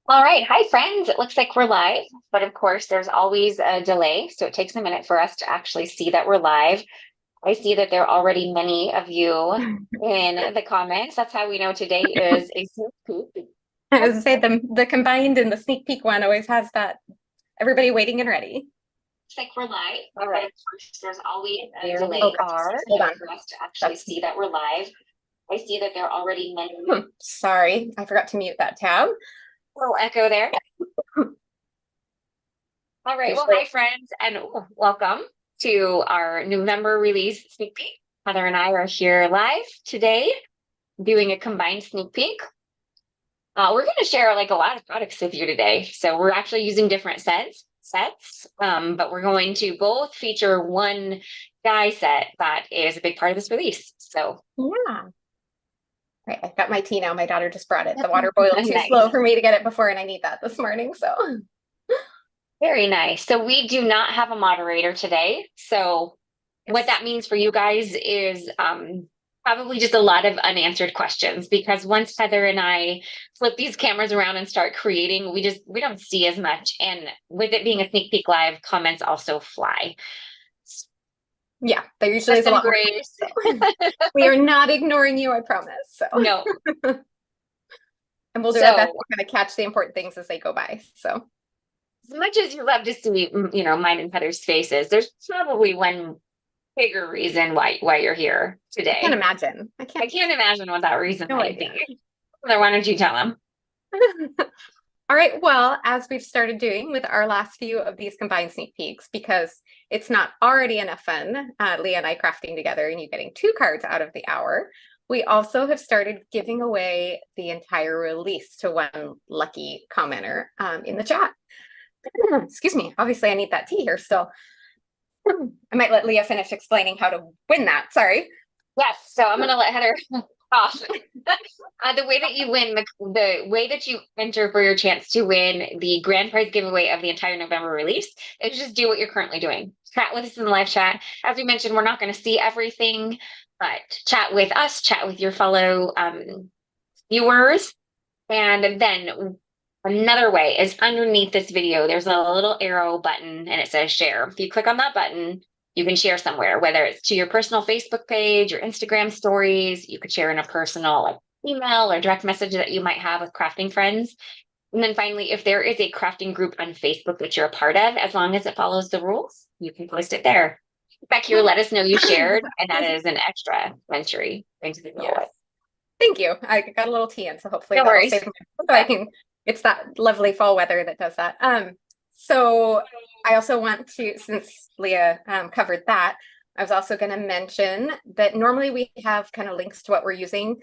All right. Hi, friends. It looks like we're live, but of course, there's always a delay. So it takes a minute for us to actually see that we're live. I see that there are already many of you in the comments. That's how we know today is a sneak peek. I was Looks to say the combined and the sneak peek one always has that everybody waiting and ready. like we're live. All right. But of course, there's always a There delay. we It takes are. a Hold minute on. for us to actually That's see that we're live. I see that there are already many. sorry. I forgot to mute that tab. Little echo there. All right. Well, Usually, hi, friends, and welcome to our November release sneak peek. Heather and I are here live today doing a combined sneak peek. We're going to share like a lot of products with you today. So we're actually using different but we're going to both feature one dye set that is a big part of this release. So yeah. Right, I've got my tea now. My daughter just brought it. The water boiled too slow nice. for me to get it before, and I need that this morning. So Very nice. So we do not have a moderator today. So what yes. that means for you guys is probably just a lot of unanswered questions because once Heather and I flip these cameras around and start creating, we don't see as much. And with it being a sneak peek live, comments also fly. Yeah, there usually Just is a some lot more. grace. So. We are not ignoring you, I promise. So No. and we'll do our best So to kind of catch the important things as they go by. So as much as you love to see, mine and Heather's faces, there's probably one bigger reason why you're here I can't today. imagine. I I can't. can't imagine what that reason No might idea. be. Heather, why don't you tell them? All right, well, as we've started doing with our last few of these combined sneak peeks, because it's not already enough fun, Leah and I crafting together and you getting two cards out of the hour, we also have started giving away the entire release to one lucky commenter in the chat. Excuse me, obviously I need that tea here still. I might let Leah finish explaining how to win that, sorry. Yes, so I'm gonna let Heather off. The way that you win, the way that you enter for your chance to win the grand prize giveaway of the entire November release is just do what you're currently doing. Chat with us in the live chat. As we mentioned, we're not going to see everything, but chat with us, chat with your fellow viewers. And then another way is underneath this video, there's a little arrow button and it says share. If you click on that button, you can share somewhere, whether it's to your personal Facebook page or Instagram stories. You could share in a personal like email or direct message that you might have with crafting friends. And then finally, if there is a crafting group on Facebook that you're a part of, as long as it follows the rules, you can post it there. Back here, let us know you shared, and that is an extra entry into the Yes. giveaway. Thank you. I got a little tea in, so hopefully No that'll worries. save me. So I can, it's that lovely fall weather that does that. So I also want to, since Leah covered that, I was also going to mention that normally we have kind of links to what we're using.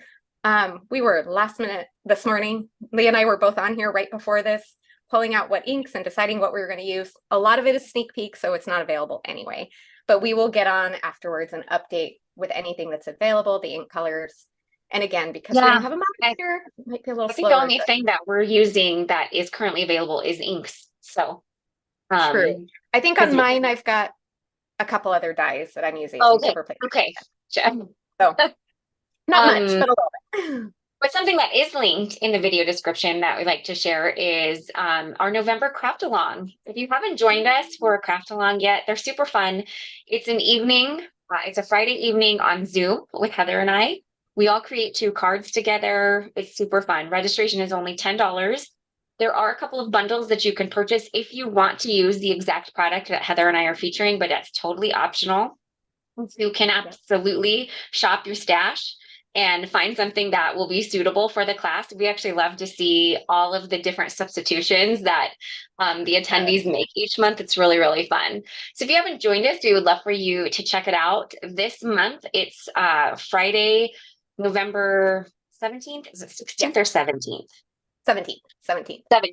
We were last minute this morning. Leah and I were both on here right before this, pulling out what inks and deciding what we were going to use. A lot of it is sneak peek, so it's not available anyway. But we will get on afterwards and update with anything that's available, the ink colors. And again, because we Yeah, don't have a I, moderator, it might be a little I think the slower, only but thing that we're using that is currently available is inks. So, true. I think on because mine, I've got a couple other dyes that I'm using to okay, replace. okay, sure. So not much, Um, but a little bit. but something that is linked in the video description that we like to share is our November craft along. If you haven't joined us for a craft along yet, they're super fun. It's an evening. It's a Friday evening on Zoom with Heather and I. We all create two cards together. It's super fun. Registration is only $10. There are a couple of bundles that you can purchase if you want to use the exact product that Heather and I are featuring, but that's totally optional. You can absolutely shop your stash and find something that will be suitable for the class. We actually love to see all of the different substitutions that the attendees make each month. It's really, really fun. So if you haven't joined us, we would love for you to check it out. This month, it's Friday, November 17th. Is it 16th or 17th? 17th, 17th. 17th.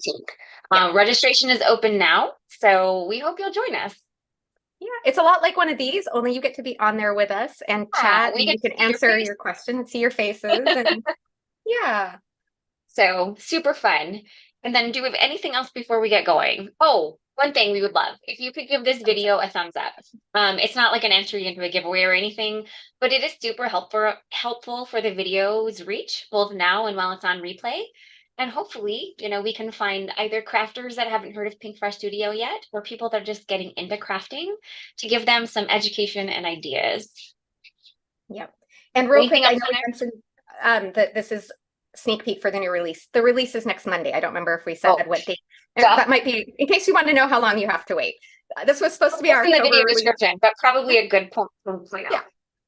Yeah. Registration is open now. So we hope you'll join us. Yeah, it's a lot like one of these, only you get to be on there with us and chat, We and get you to can see your answer face. your question and see your faces. And yeah. So super fun. And then do we have anything else before we get going? Oh, one thing we would love if you could give this video a thumbs up. It's not like an entry into a giveaway or anything, but it is super helpful for the video's reach, both now and while it's on replay. And hopefully, we can find either crafters that haven't heard of Pinkfresh Studio yet, or people that are just getting into crafting to give them some education and ideas. Yep. And real quick, Anything I else know on we there? mentioned that this is sneak peek for the new release. The release is next Monday. I don't remember if we said Oh, what date. duh. That might be in case you want to know how long you have to wait. This was supposed to be It's our in the October video release. description, but probably a good point Yeah. out.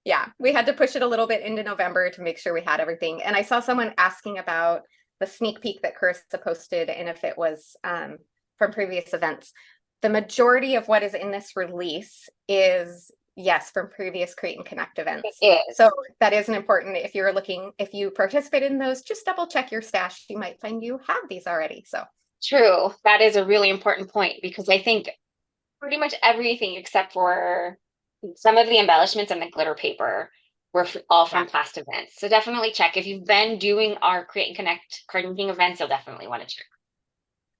Yeah. We had to push it a little bit into November to make sure we had everything. And I saw someone asking about the sneak peek that Carissa posted and if it was from previous events. The majority of what is in this release is, yes, from previous Create and Connect events. It is. So that is an important, if you participated in those, just double check your stash. You might find you have these already. So True. That is a really important point because I think pretty much everything except for some of the embellishments and the glitter paper were all from yeah. past events. So definitely check. If you've been doing our Create and Connect card making events, you'll definitely want to check.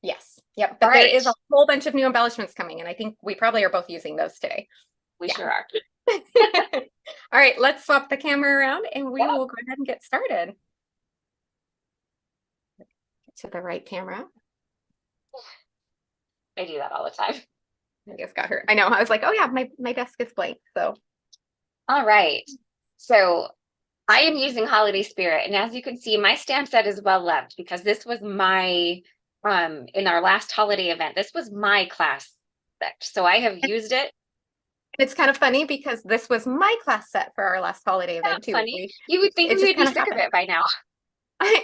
Yes. Yep. But All there right. is a whole bunch of new embellishments coming, and I think we probably are both using those today. We Yeah. sure are. All right, let's swap the camera around and we Yep. will go ahead and get started. To the right camera. I do that all the time. I just got her. I know. I was like, oh yeah, my desk is blank. So All right. So I am using Holiday Spirit. And as you can see, my stamp set is well loved because this was my, in our last holiday event, this was my class set. So I have used it. it's kind of funny because this was my class set for our last holiday event too. Funny. You would think it we just would be kind of sick of happened. it by now.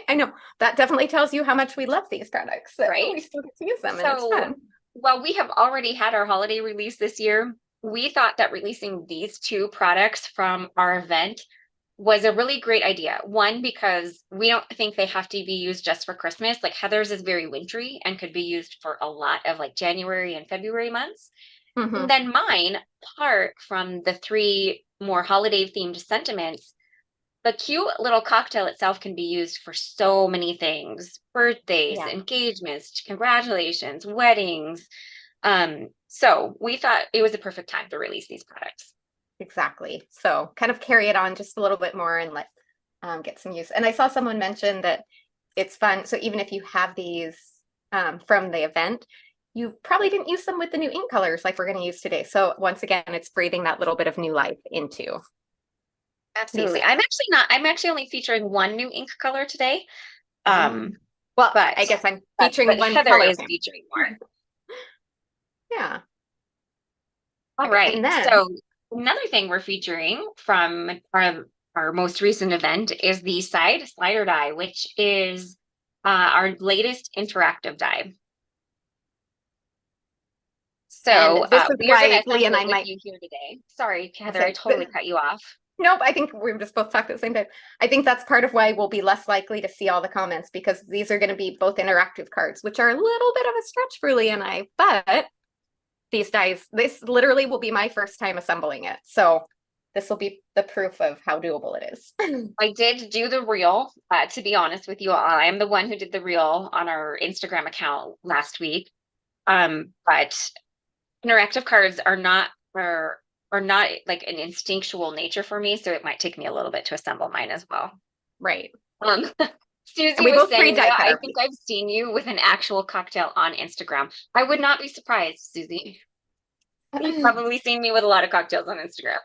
I know. That definitely tells you how much we love these products. That Right? we still get to use them and it's So fun. while we have already had our holiday release this year, we thought that releasing these two products from our event was a really great idea. One, because we don't think they have to be used just for Christmas. Like Heather's is very wintry and could be used for a lot of like January and February months. Mhm. And then mine, apart from the three more holiday themed sentiments, the cute little cocktail itself can be used for so many things: birthdays, Yeah. engagements, congratulations, weddings. So we thought it was a perfect time to release these products. Exactly. So kind of carry it on just a little bit more and let get some use. And I saw someone mention that it's fun. So even if you have these from the event, you probably didn't use them with the new ink colors like we're going to use today. So once again, it's breathing that little bit of new life into. Absolutely. I'm actually only featuring one new ink color today. Well, But I guess I'm featuring but one Heather color. is featuring more. Yeah. All Okay. right. And then So another thing we're featuring from our most recent event is the slider die, which is our latest interactive die. So this is we are going to why Lee and assemble I it with might you here today. Sorry, Heather, I totally cut you off. Nope, I think we were just both talking at the same time. I think that's part of why we'll be less likely to see all the comments because these are going to be both interactive cards, which are a little bit of a stretch for Lee and I, but these dies, this literally will be my first time assembling it. So this will be the proof of how doable it is. I did do the reel, to be honest with you all. I am the one who did the reel on our Instagram account last week. But interactive cards are not like an instinctual nature for me, so it might take me a little bit to assemble mine as well. Right. Um, Susie And we was both saying, pre-die yeah, cut I our think piece. I've seen you with an actual cocktail on Instagram. I would not be surprised, Susie. You've probably seen me with a lot of cocktails on Instagram.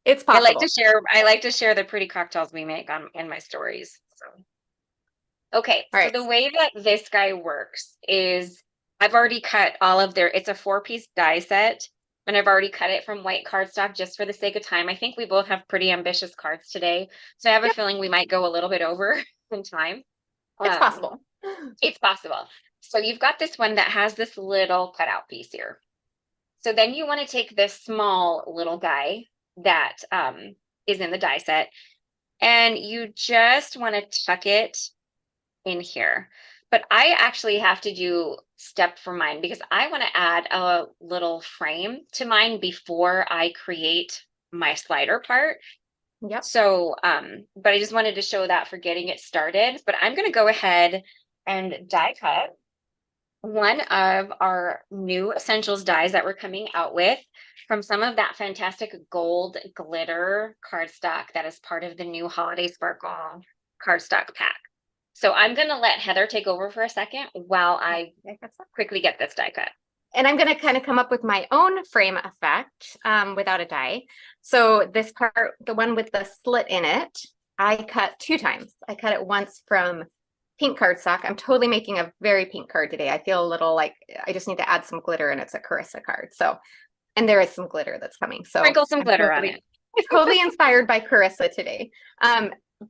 It's I like possible. to share the pretty cocktails we make in my stories. So okay, All so right. the way that this guy works is I've already cut all of it's a 4-piece die set, and I've already cut it from white cardstock just for the sake of time. I think we both have pretty ambitious cards today, so I have a Yep, feeling we might go a little bit over in time. it's possible. It's possible. So you've got this one that has this little cutout piece here. So then you want to take this small little guy that is in the die set, and you just want to tuck it in here. But I actually have to do step for mine because I want to add a little frame to mine before I create my slider part. Yep. So, but I just wanted to show that for getting it started. But I'm going to go ahead and die cut one of our new essentials dies that we're coming out with from some of that fantastic gold glitter cardstock that is part of the new Holiday Sparkle cardstock pack. So I'm going to let Heather take over for a second while I quickly get this die cut. And I'm going to kind of come up with my own frame effect without a die. So this part, the one with the slit in it, I cut 2 times. I cut it once from pink cardstock. I'm totally making a very pink card today. I feel a little like I just need to add some glitter, and it's a Carissa card. So, and there is some glitter that's coming. So sprinkle some glitter on it. Totally inspired by Carissa today.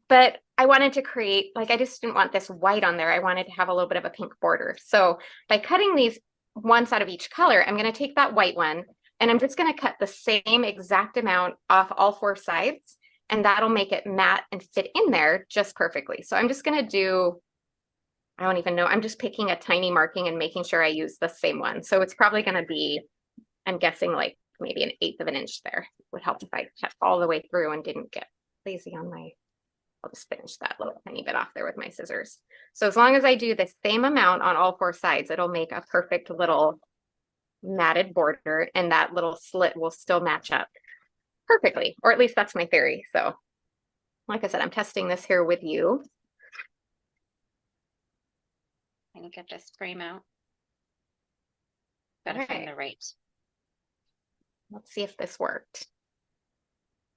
But I wanted to create, like, I just didn't want this white on there. I wanted to have a little bit of a pink border. So by cutting these once out of each color, I'm going to take that white one and I'm just going to cut the same exact amount off all 4 sides, and that'll make it matte and fit in there just perfectly. So I'm just going to do, I don't even know, I'm just picking a tiny marking and making sure I use the same one. So it's probably going to be, I'm guessing, like maybe 1/8 of an inch there. It would help if I cut all the way through and didn't get lazy on my, I'll just finish that little tiny bit off there with my scissors. So as long as I do the same amount on all 4 sides, it'll make a perfect little matted border, and that little slit will still match up perfectly, or at least that's my theory. So like I said, I'm testing this here with you. Let me get this frame out. Gotta find the right. Let's see if this worked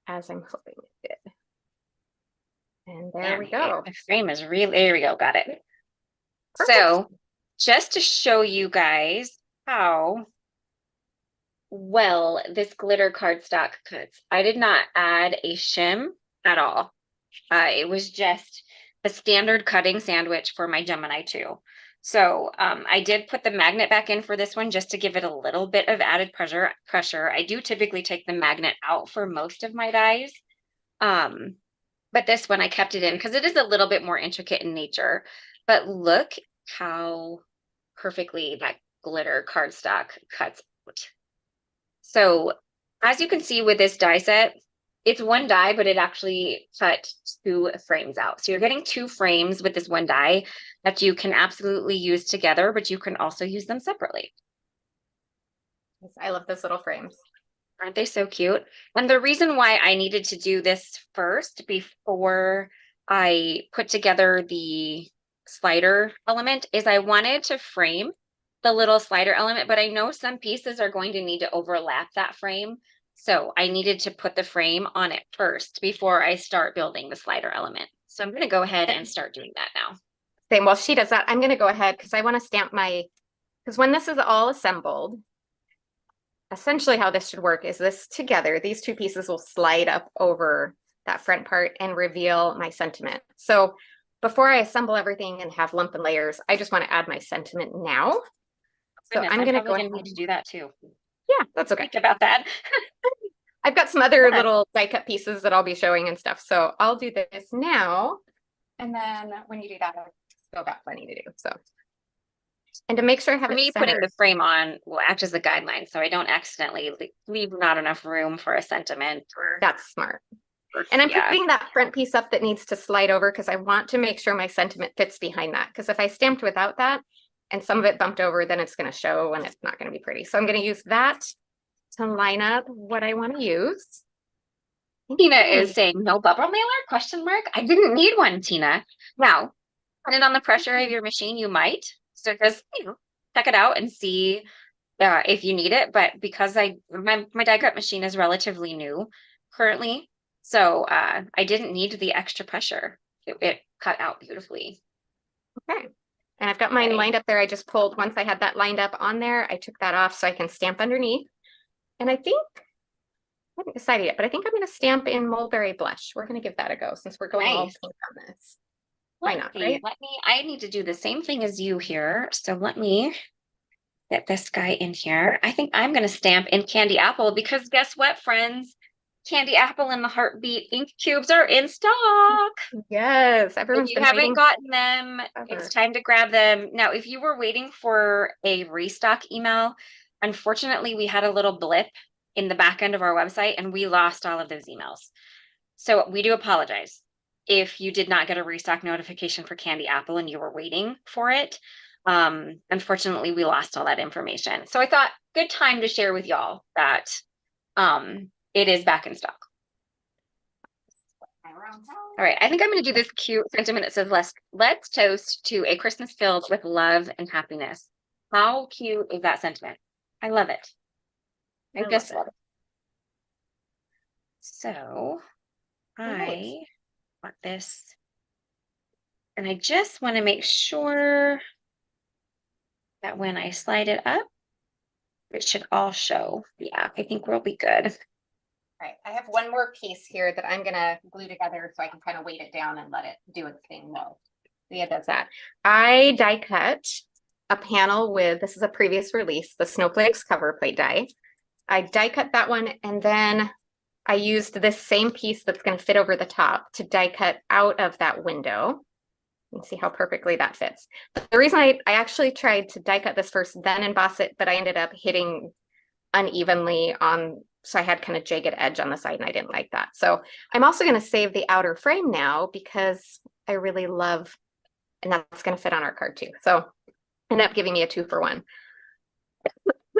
as I'm hoping it did. And there we go. The frame is really, there we go, got it. Perfect. So just to show you guys how well this glitter cardstock cuts, I did not add a shim at all. It was just a standard cutting sandwich for my Gemini 2. So I did put the magnet back in for this one just to give it a little bit of added pressure. I do typically take the magnet out for most of my dies. But this one I kept it in because it is a little bit more intricate in nature. But look how perfectly that glitter cardstock cuts out. So as you can see with this die set, it's 1 die, but it actually cut 2 frames out. So you're getting 2 frames with this 1 die that you can absolutely use together, but you can also use them separately. I love those little frames. Aren't they so cute? And the reason why I needed to do this first before I put together the slider element is I wanted to frame the little slider element, but I know some pieces are going to need to overlap that frame. So I needed to put the frame on it first before I start building the slider element. So I'm going to go ahead and start doing that now. Same. While she does that, I'm going to go ahead because I want to stamp my, because when this is all assembled, essentially how this should work is this together, these 2 pieces will slide up over that front part and reveal my sentiment. So before I assemble everything and have lump and layers, I just want to add my sentiment now. So I'm going to go ahead and need to do that too. Yeah, that's okay. Think about that. I've got some other little die cut pieces that I'll be showing and stuff. So I'll do this now. And then when you do that, I've still got plenty to do. So, and to make sure I have me putting the frame on will act as a guideline, so I don't accidentally leave not enough room for a sentiment. That's smart. And I'm putting that front piece up that needs to slide over because I want to make sure my sentiment fits behind that. Because if I stamped without that and some of it bumped over, then it's going to show and it's not going to be pretty. So I'm going to use that to line up what I want to use. Tina is saying no bubble mailer? Question mark. I didn't need one, Tina. Now, depending on the pressure of your machine, you might. So just check it out and see if you need it. But because my die cut machine is relatively new currently, so I didn't need the extra pressure. It cut out beautifully. Okay. And I've got mine lined up there. I just pulled, once I had that lined up on there, I took that off so I can stamp underneath. And I think, I haven't decided yet, but I think I'm going to stamp in Mulberry Blush. We're going to give that a go since we're going all pink on this. Why not, right? I need to do the same thing as you here. So let me get this guy in here. I think I'm going to stamp in Candy Apple because guess what, friends? Candy Apple and the Heartbeat ink cubes are in stock. Yes, everyone's if you haven't gotten them, it's time to grab them. Now, if you were waiting for a restock email, unfortunately, we had a little blip in the back end of our website and we lost all of those emails. So we do apologize if you did not get a restock notification for Candy Apple and you were waiting for it. Unfortunately, we lost all that information. So I thought good time to share with y'all that it is back in stock. My All right, I think I'm going to do this cute sentiment that says, let's toast to a Christmas filled with love and happiness. How cute is that sentiment? I love it. I just love it. So I want this, and I just want to make sure that when I slide it up, it should all show. Yeah, I think we'll be good. All right, I have one more piece here that I'm gonna glue together so I can kind of weight it down and let it do its thing. No, Leah does that. I die cut a panel with, this is a previous release, the Snowflakes cover plate die. I die cut that one, and then I used this same piece that's going to fit over the top to die cut out of that window. You can see how perfectly that fits. The reason I actually tried to die cut this first, then emboss it, but I ended up hitting unevenly on, so I had kind of jagged edge on the side, and I didn't like that. So I'm also going to save the outer frame now because I really love, and that's going to fit on our card too. So ended up giving me a 2-for-1.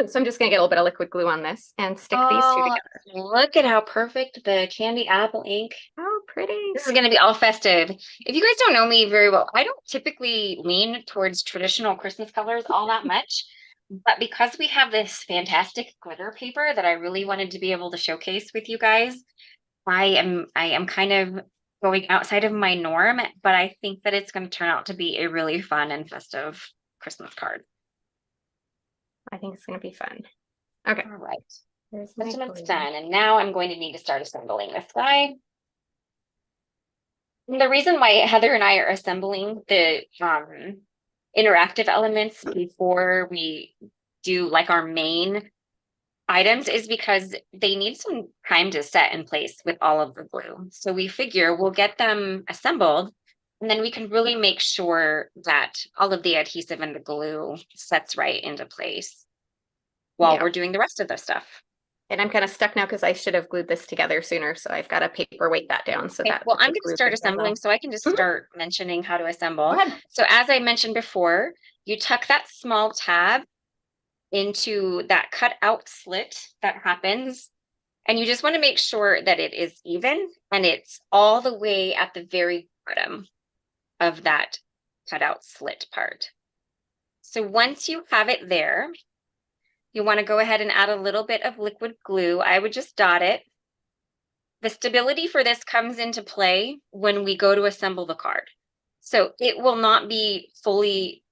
So I'm just gonna get a little bit of liquid glue on this and stick these two together. Look at how perfect the candy apple ink. Oh, pretty. This is gonna be all festive. If you guys don't know me very well, I don't typically lean towards traditional Christmas colors all that much, but because we have this fantastic glitter paper that I really wanted to be able to showcase with you guys, I am kind of going outside of my norm, but I think that it's going to turn out to be a really fun and festive Christmas card. I think it's going to be fun. Okay. All right. Sentiment's done. And now I'm going to need to start assembling this guy. And the reason why Heather and I are assembling the interactive elements before we do like our main items is because they need some time to set in place with all of the glue. So we figure we'll get them assembled, and then we can really make sure that all of the adhesive and the glue sets right into place while we're doing the rest of the stuff. And I'm kind of stuck now because I should have glued this together sooner. So I've got to paper weight that down. So that well, I'm going to start assembling, so I can just start mentioning how to assemble. So as I mentioned before, you tuck that small tab into that cut out slit that happens. And you just want to make sure that it is even and it's all the way at the very bottom of that cut out slit part. So once you have it there, you want to go ahead and add a little bit of liquid glue. I would just dot it. The stability for this comes into play when we go to assemble the card. So it will not be fully,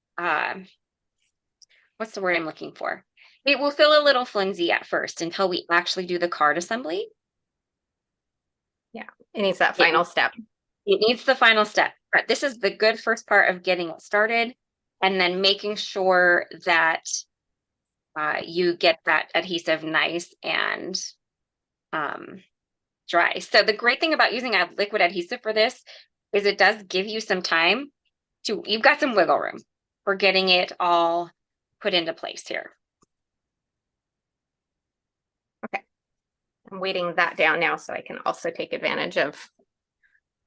what's the word I'm looking for? It will feel a little flimsy at first until we actually do the card assembly. Yeah, it needs that final step. It needs the final step. But this is the good first part of getting it started, and then making sure that you get that adhesive nice and dry. So the great thing about using a liquid adhesive for this is it does give you some time to, you've got some wiggle room for getting it all put into place here. Okay. I'm weighting that down now so I can also take advantage of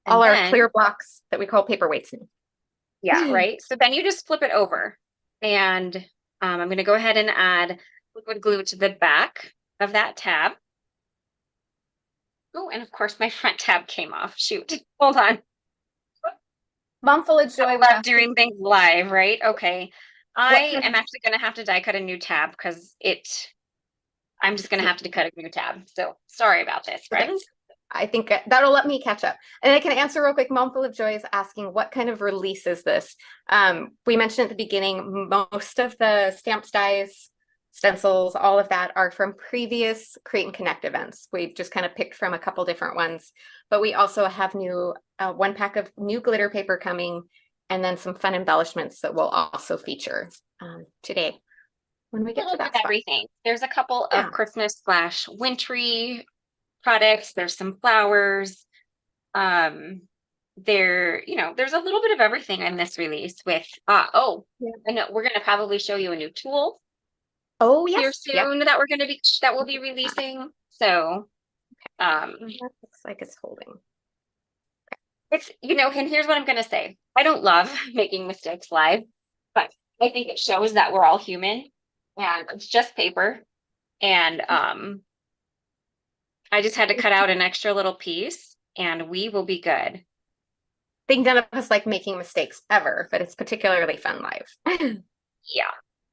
all our clear blocks that we call paperweights. Yeah, right. So then you just flip it over, and I'm going to go ahead and add liquid glue to the back of that tab. Oh, and of course my front tab came off. Shoot, hold on. Mom full of joy. I love doing things live, right? Okay. I am actually going to have to die cut a new tab because I'm just going to have to cut a new tab. So sorry about this, friends. I think that'll let me catch up. And I can answer real quick. Mom Full of Joy is asking, what kind of release is this? We mentioned at the beginning, most of the stamps, dies, stencils, all of that are from previous Create and Connect events. We've just kind of picked from a couple different ones, but we also have new one pack of new glitter paper coming, and then some fun embellishments that we'll also feature today when we get to that everything. There's a couple of Christmas / wintry products. There's some flowers. There's a little bit of everything in this release with I know we're going to probably show you a new tool. Oh, yes. Here soon that we'll be releasing. So that looks like it's holding. It's, and here's what I'm going to say. I don't love making mistakes live, but I think it shows that we're all human, and it's just paper. And I just had to cut out an extra little piece and we will be good. I think none of us like making mistakes ever, but it's particularly fun live. Yeah.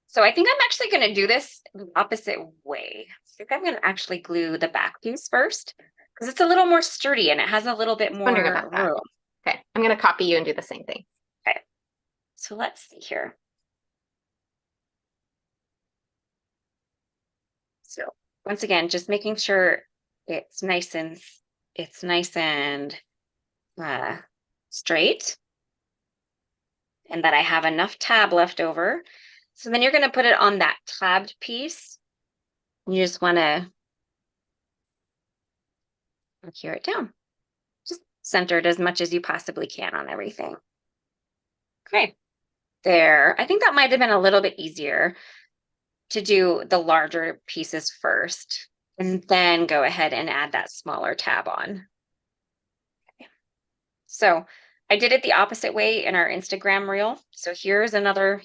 So I think I'm actually going to do this the opposite way. I think I'm going to actually glue the back piece first because it's a little more sturdy and it has a little bit Wondering more about that. room. Okay, I'm going to copy you and do the same thing. Okay. So let's see here. So once again, just making sure it's nice and straight and that I have enough tab left over. So then you're going to put it on that tabbed piece. You just want to adhere it down. Just centered as much as you possibly can on everything. Okay, there. I think that might have been a little bit easier to do the larger pieces first and then go ahead and add that smaller tab on. Okay. So I did it the opposite way in our Instagram reel. So here's another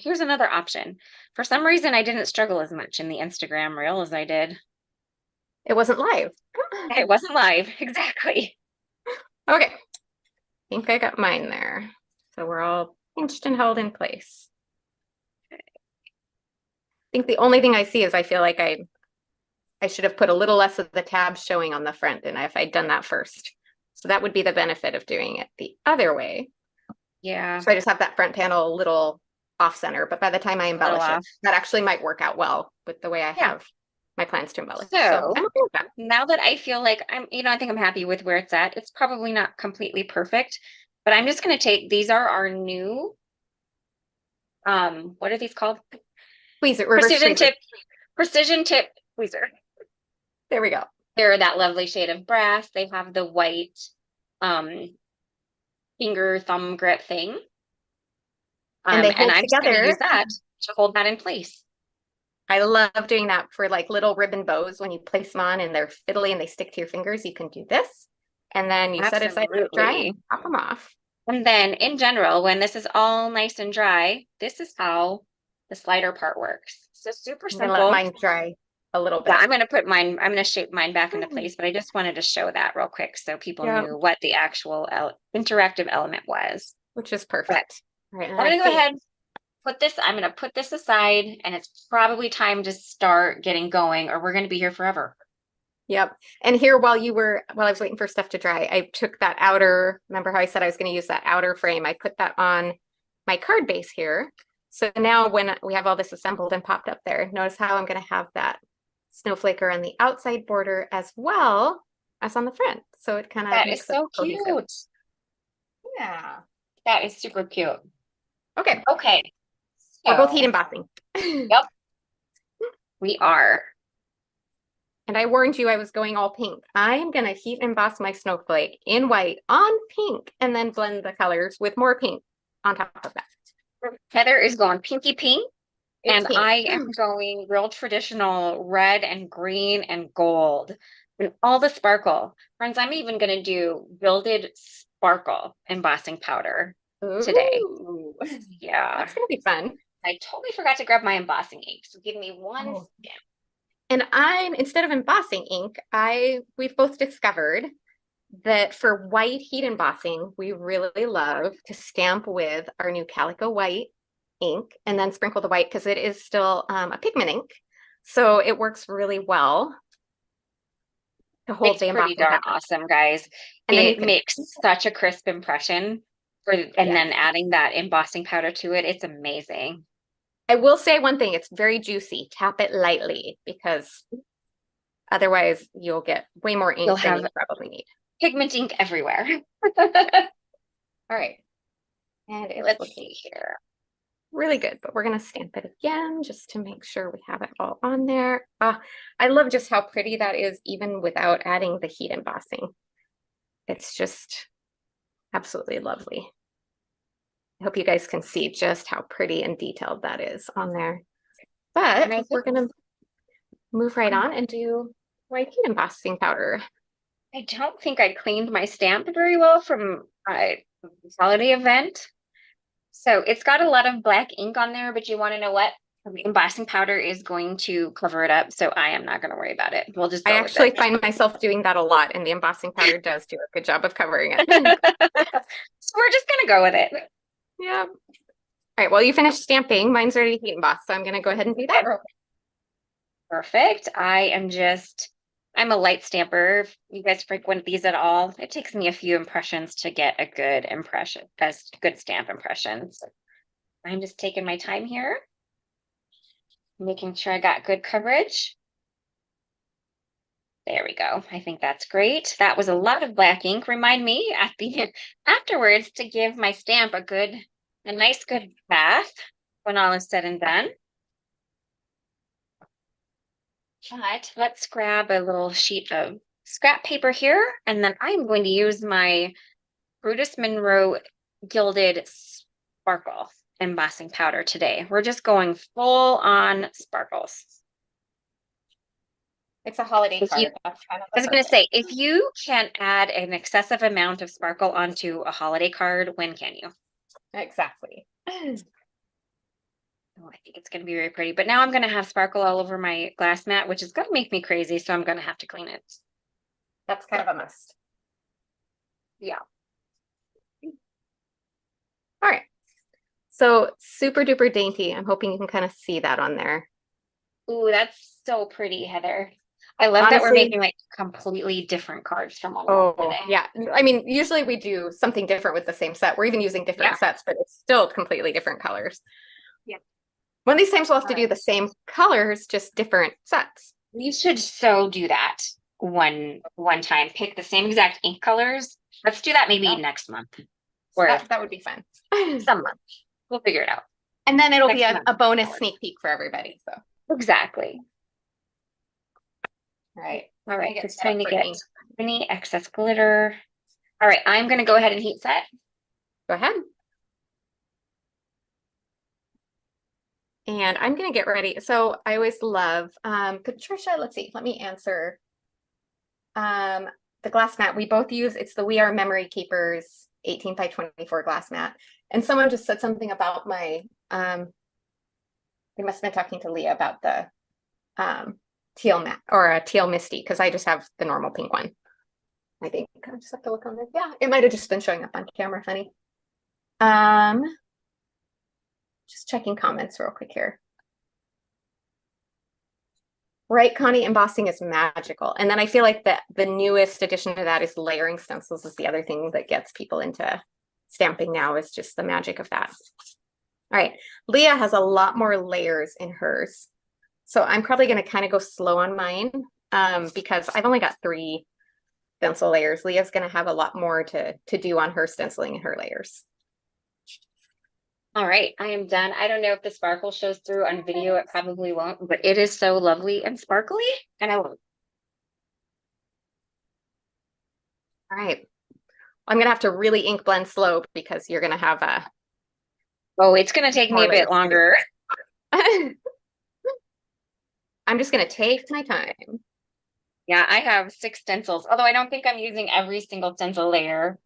option. For some reason, I didn't struggle as much in the Instagram reel as I did. It wasn't live. It wasn't live, exactly. Okay, I think I got mine there. So we're all pinched and held in place. I think the only thing I see is I feel like I should have put a little less of the tabs showing on the front, and if I'd done that first. So that would be the benefit of doing it the other way. Yeah. So I just have that front panel a little off center, but by the time I embellish it, that actually might work out well with the way I have my plans to embellish. So I'm okay with that. Now that I feel like I think I'm happy with where it's at. It's probably not completely perfect, but I'm just going to take, these are our new, what are these called? Tweezer, precision tip tweezer. There we go. They're that lovely shade of brass. They have the white finger thumb grip thing. And they hold I'm together. just going to use that to hold that in place. I love doing that for like little ribbon bows when you place them on and they're fiddly and they stick to your fingers. You can do this. And then you set it aside to dry and pop them off. And then in general, when this is all nice and dry, this is how the slider part works. So super simple. I'm gonna let mine dry a little bit. Yeah, I'm going to shape mine back into place, but I just wanted to show that real quick so people knew what the actual interactive element was. Which is perfect. All right, I'm going to go ahead, I'm going to put this aside, and it's probably time to start getting going or we're going to be here forever. Yep. And here while I was waiting for stuff to dry, I took that outer, remember how I said I was going to use that outer frame? I put that on my card base here. So now when we have all this assembled and popped up there, notice how I'm going to have that snowflaker on the outside border as well as on the front. So it kind of makes it so cute. Yeah. That is super cute. Okay. Okay. So, we're both heat embossing. Yep. We are. And I warned you I was going all pink. I am going to heat emboss my snowflake in white on pink and then blend the colors with more pink on top of that. Heather is going pinky pink. And pink. I am going real traditional red and green and gold and all the sparkle. Friends, I'm even going to do gilded sparkle embossing powder today. Yeah. That's going to be fun. I totally forgot to grab my embossing ink. So give me one second. And instead of embossing ink, we've both discovered that for white heat embossing, we really love to stamp with our new Calico White ink and then sprinkle the white because it is still a pigment ink. So it works really well to hold the embossing. It's pretty darn awesome, guys. And it makes such a crisp impression then adding that embossing powder to it. It's amazing. I will say one thing, it's very juicy. Tap it lightly because otherwise you'll get way more ink than you probably need. Pigment ink everywhere. All right. And let's see here. Really good, but we're going to stamp it again just to make sure we have it all on there. I love just how pretty that is even without adding the heat embossing. It's just absolutely lovely. I hope you guys can see just how pretty and detailed that is on there. But we're going to move right on and do white heat embossing powder. I don't think I cleaned my stamp very well from a holiday event. So it's got a lot of black ink on there, but you want to know what? The embossing powder is going to cover it up, so I am not going to worry about it. We'll just I go actually with find myself doing that a lot, and the embossing powder does do a good job of covering it. it. So we're just going to go with it. Yeah. All right. Well, you finished stamping. Mine's ready to heat emboss, so I'm going to go ahead and do that real quick. Perfect. I'm a light stamper. If you guys frequent these at all, it takes me a few impressions to get a good impression, good stamp impressions. I'm just taking my time here, making sure I got good coverage. There we go. I think that's great. That was a lot of black ink. Remind me at the afterwards to give my stamp a nice good bath when all is said and done. But let's grab a little sheet of scrap paper here, and then I'm going to use my Brutus Monroe Gilded Sparkle embossing powder today. We're just going full on sparkles. It's a holiday If you- card. That's kind of I was going to say, if you can add an excessive amount of sparkle onto a holiday card, when can you? exactly. Oh, I think it's going to be very pretty. But now I'm going to have sparkle all over my glass mat, which is going to make me crazy. So I'm going to have to clean it. That's kind of a must. Yeah. All right. So super duper dainty. I'm hoping you can kind of see that on there. Ooh, that's so pretty, Heather. I love that we're Honestly- making like completely different cards from one Oh, today. yeah. I mean, usually we do something different with the same set. We're even using different Yeah. sets, but it's still completely different colors. Yeah. One of these times we'll have to do the same colors, just different sets. We should so do that one time. Pick the same exact ink colors. Let's do that maybe Yeah. next month or That would be fun. some month. We'll figure it out. And then it'll be Next a month. bonus sneak peek for everybody. So, Exactly. all right. All right. Get Just set trying to for get ink. any excess glitter. All right. I'm going to go ahead and heat set. Go ahead. And I'm going to get ready. So I always love, Patricia, let's see, let me answer. The glass mat we both use, it's the We Are Memory Keepers 18 by 24 glass mat. And someone just said something about my, they must have been talking to Leah about the teal mat or a teal misty, because I just have the normal pink one. I think I just have to look on it. Yeah, it might have just been showing up on camera, funny. Just checking comments real quick here. Right, Connie, embossing is magical. And then I feel like the newest addition to that is layering stencils is the other thing that gets people into stamping now, is just the magic of that. All right, Leah has a lot more layers in hers. So I'm probably going to kind of go slow on mine because I've only got 3 stencil layers. Leah's going to have a lot more to do on her stenciling and her layers. All right, I am done. I don't know if the sparkle shows through on video. It probably won't, but it is so lovely and sparkly, and I love it. All right. I'm going to have to really ink blend slow because you're going to have a... Oh, it's going to take me a bit longer. I'm just going to take my time. Yeah, I have 6 stencils, although I don't think I'm using every single stencil layer.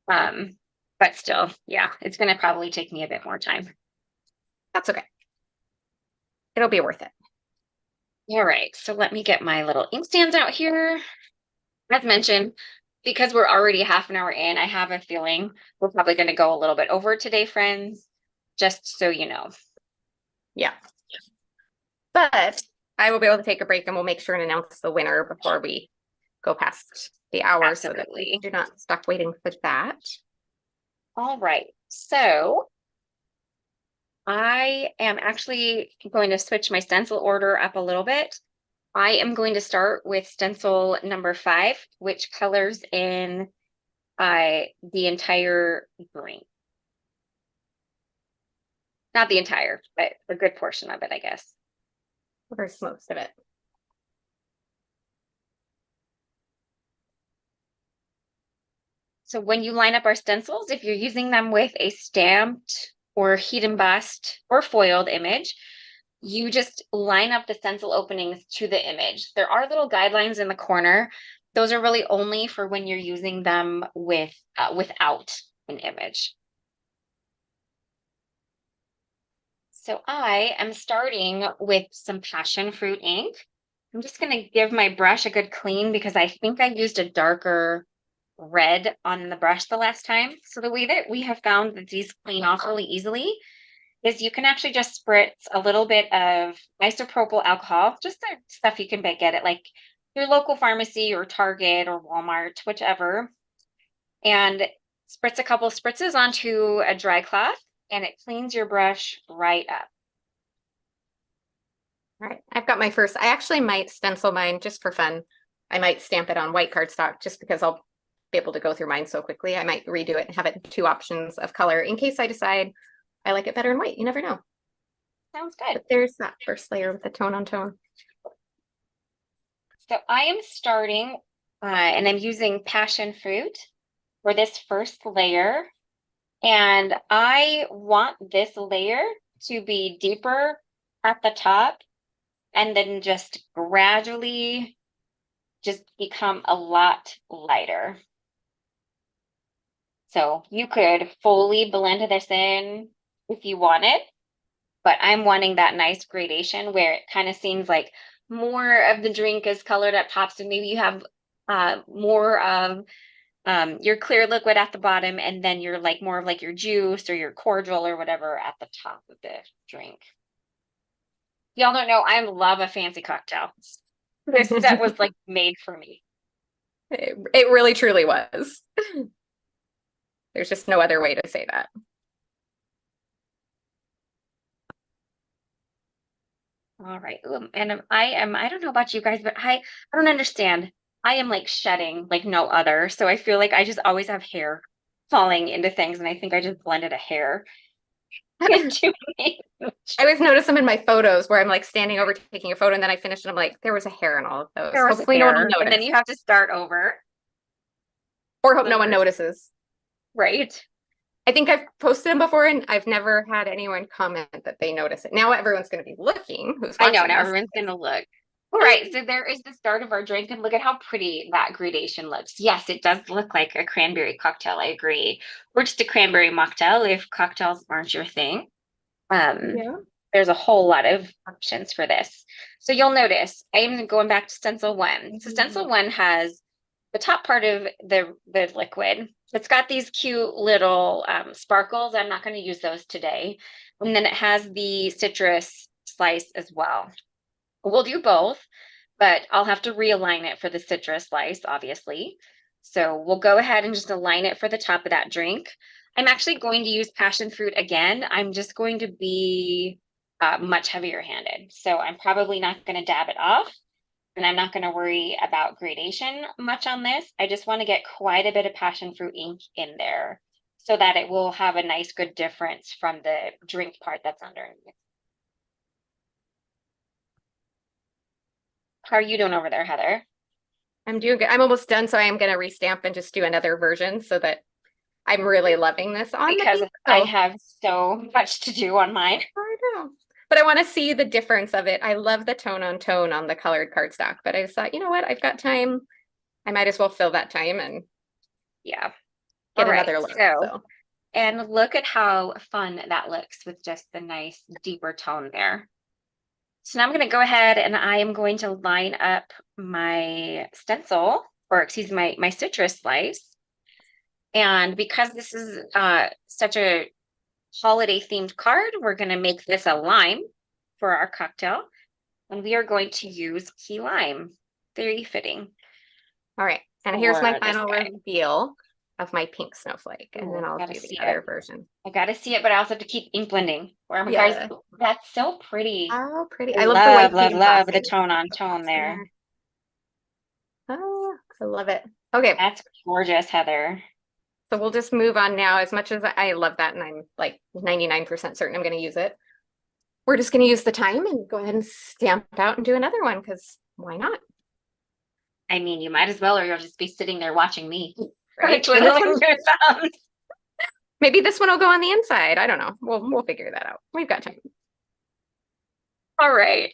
But still, yeah, it's going to probably take me a bit more time. That's okay. It'll be worth it. All right, so let me get my little inkstands out here. As mentioned, because we're already half an hour in, I have a feeling we're probably going to go a little bit over today, friends, just so you know. Yeah. But I will be able to take a break and we'll make sure and announce the winner before we go past the hour. Absolutely. So that we do not stop waiting for that. All right, so I am actually going to switch my stencil order up a little bit. I am going to start with stencil number 5, which colors in the entire green. Not the entire, but a good portion of it, I guess. Where's most of it? So when you line up our stencils, if you're using them with a stamped or heat embossed or foiled image, you just line up the stencil openings to the image. There are little guidelines in the corner. Those are really only for when you're using them with without an image. So I am starting with some passion fruit ink. I'm just going to give my brush a good clean because I think I used a darker red on the brush the last time. So the way that we have found that these clean off really easily is you can actually just spritz a little bit of isopropyl alcohol, just the stuff you can get at like your local pharmacy or Target or Walmart, whichever, and spritz a couple spritzes onto a dry cloth and it cleans your brush right up. All right, I've got my first. I actually might stencil mine just for fun. I might stamp it on white cardstock just because I'll be able to go through mine so quickly. I might redo it and have it two options of color in case I decide I like it better in white. You never know. Sounds good. But there's that first layer with the tone on tone. So I am starting and I'm using passion fruit for this first layer. And I want this layer to be deeper at the top and then just gradually just become a lot lighter. So you could fully blend this in if you wanted, but I'm wanting that nice gradation where it kind of seems like more of the drink is colored at top. So maybe you have more of your clear liquid at the bottom, and then you're like more of like your juice or your cordial or whatever at the top of the drink. Y'all don't know, I love a fancy cocktail. This set was like made for me. It really truly was. There's just no other way to say that. All right. And I don't know about you guys, but I don't understand. I am like shedding like no other. So I feel like I just always have hair falling into things. And I think I just blended a hair into me. I always notice them in my photos where I'm like standing over taking a photo and then I finish and I'm like, there was a hair in all of those. There was Hopefully no one will hair, notice. and then you have to start over. Or hope no one notices. Right. I think I've posted them before and I've never had anyone comment that they notice it. Now everyone's going to be looking. Who's I know, watching now this. everyone's going to look. All right, so there is the start of our drink, and look at how pretty that gradation looks. Yes, it does look like a cranberry cocktail, I agree. Or just a cranberry mocktail if cocktails aren't your thing. Yeah. There's a whole lot of options for this. So you'll notice I am going back to stencil one. So stencil one has the top part of the liquid. It's got these cute little sparkles. I'm not going to use those today. And then it has the citrus slice as well. We'll do both, but I'll have to realign it for the citrus slice, obviously. So we'll go ahead and just align it for the top of that drink. I'm actually going to use passion fruit again. I'm just going to be much heavier handed. So I'm probably not going to dab it off, and I'm not going to worry about gradation much on this. I just want to get quite a bit of passion fruit ink in there so that it will have a nice, good difference from the drink part that's underneath. How are you doing over there, Heather? I'm doing good. I'm almost done, so I am going to restamp and just do another version so that I'm really loving this on because I have so much to do on mine. I know. But I want to see the difference of it. I love the tone on tone on the colored cardstock, but I just thought, you know what? I've got time. I might as well fill that time and yeah, get another look. So. And look at how fun that looks with just the nice deeper tone there. So now I'm going to go ahead and I am going to line up my stencil, or excuse me, my citrus slice. And because this is such a holiday themed card, we're going to make this a lime for our cocktail. And we are going to use key lime. Very fitting. All right. And here's my final reveal of my pink snowflake. And then I'll do the other version. I got to see it, but I also have to keep ink blending. Oh my gosh, that's so pretty. Oh, pretty. I love the white love the tone on tone there. Oh, I love it. Okay. That's gorgeous, Heather. So we'll just move on now. As much as I love that, and I'm like 99% certain I'm going to use it, we're just going to use the time and go ahead and stamp out and do another one, because why not? I mean, you might as well, or you'll just be sitting there watching me. Right? Twiddling your thumbs. Maybe this one will go on the inside. I don't know. We'll figure that out. We've got time. All right.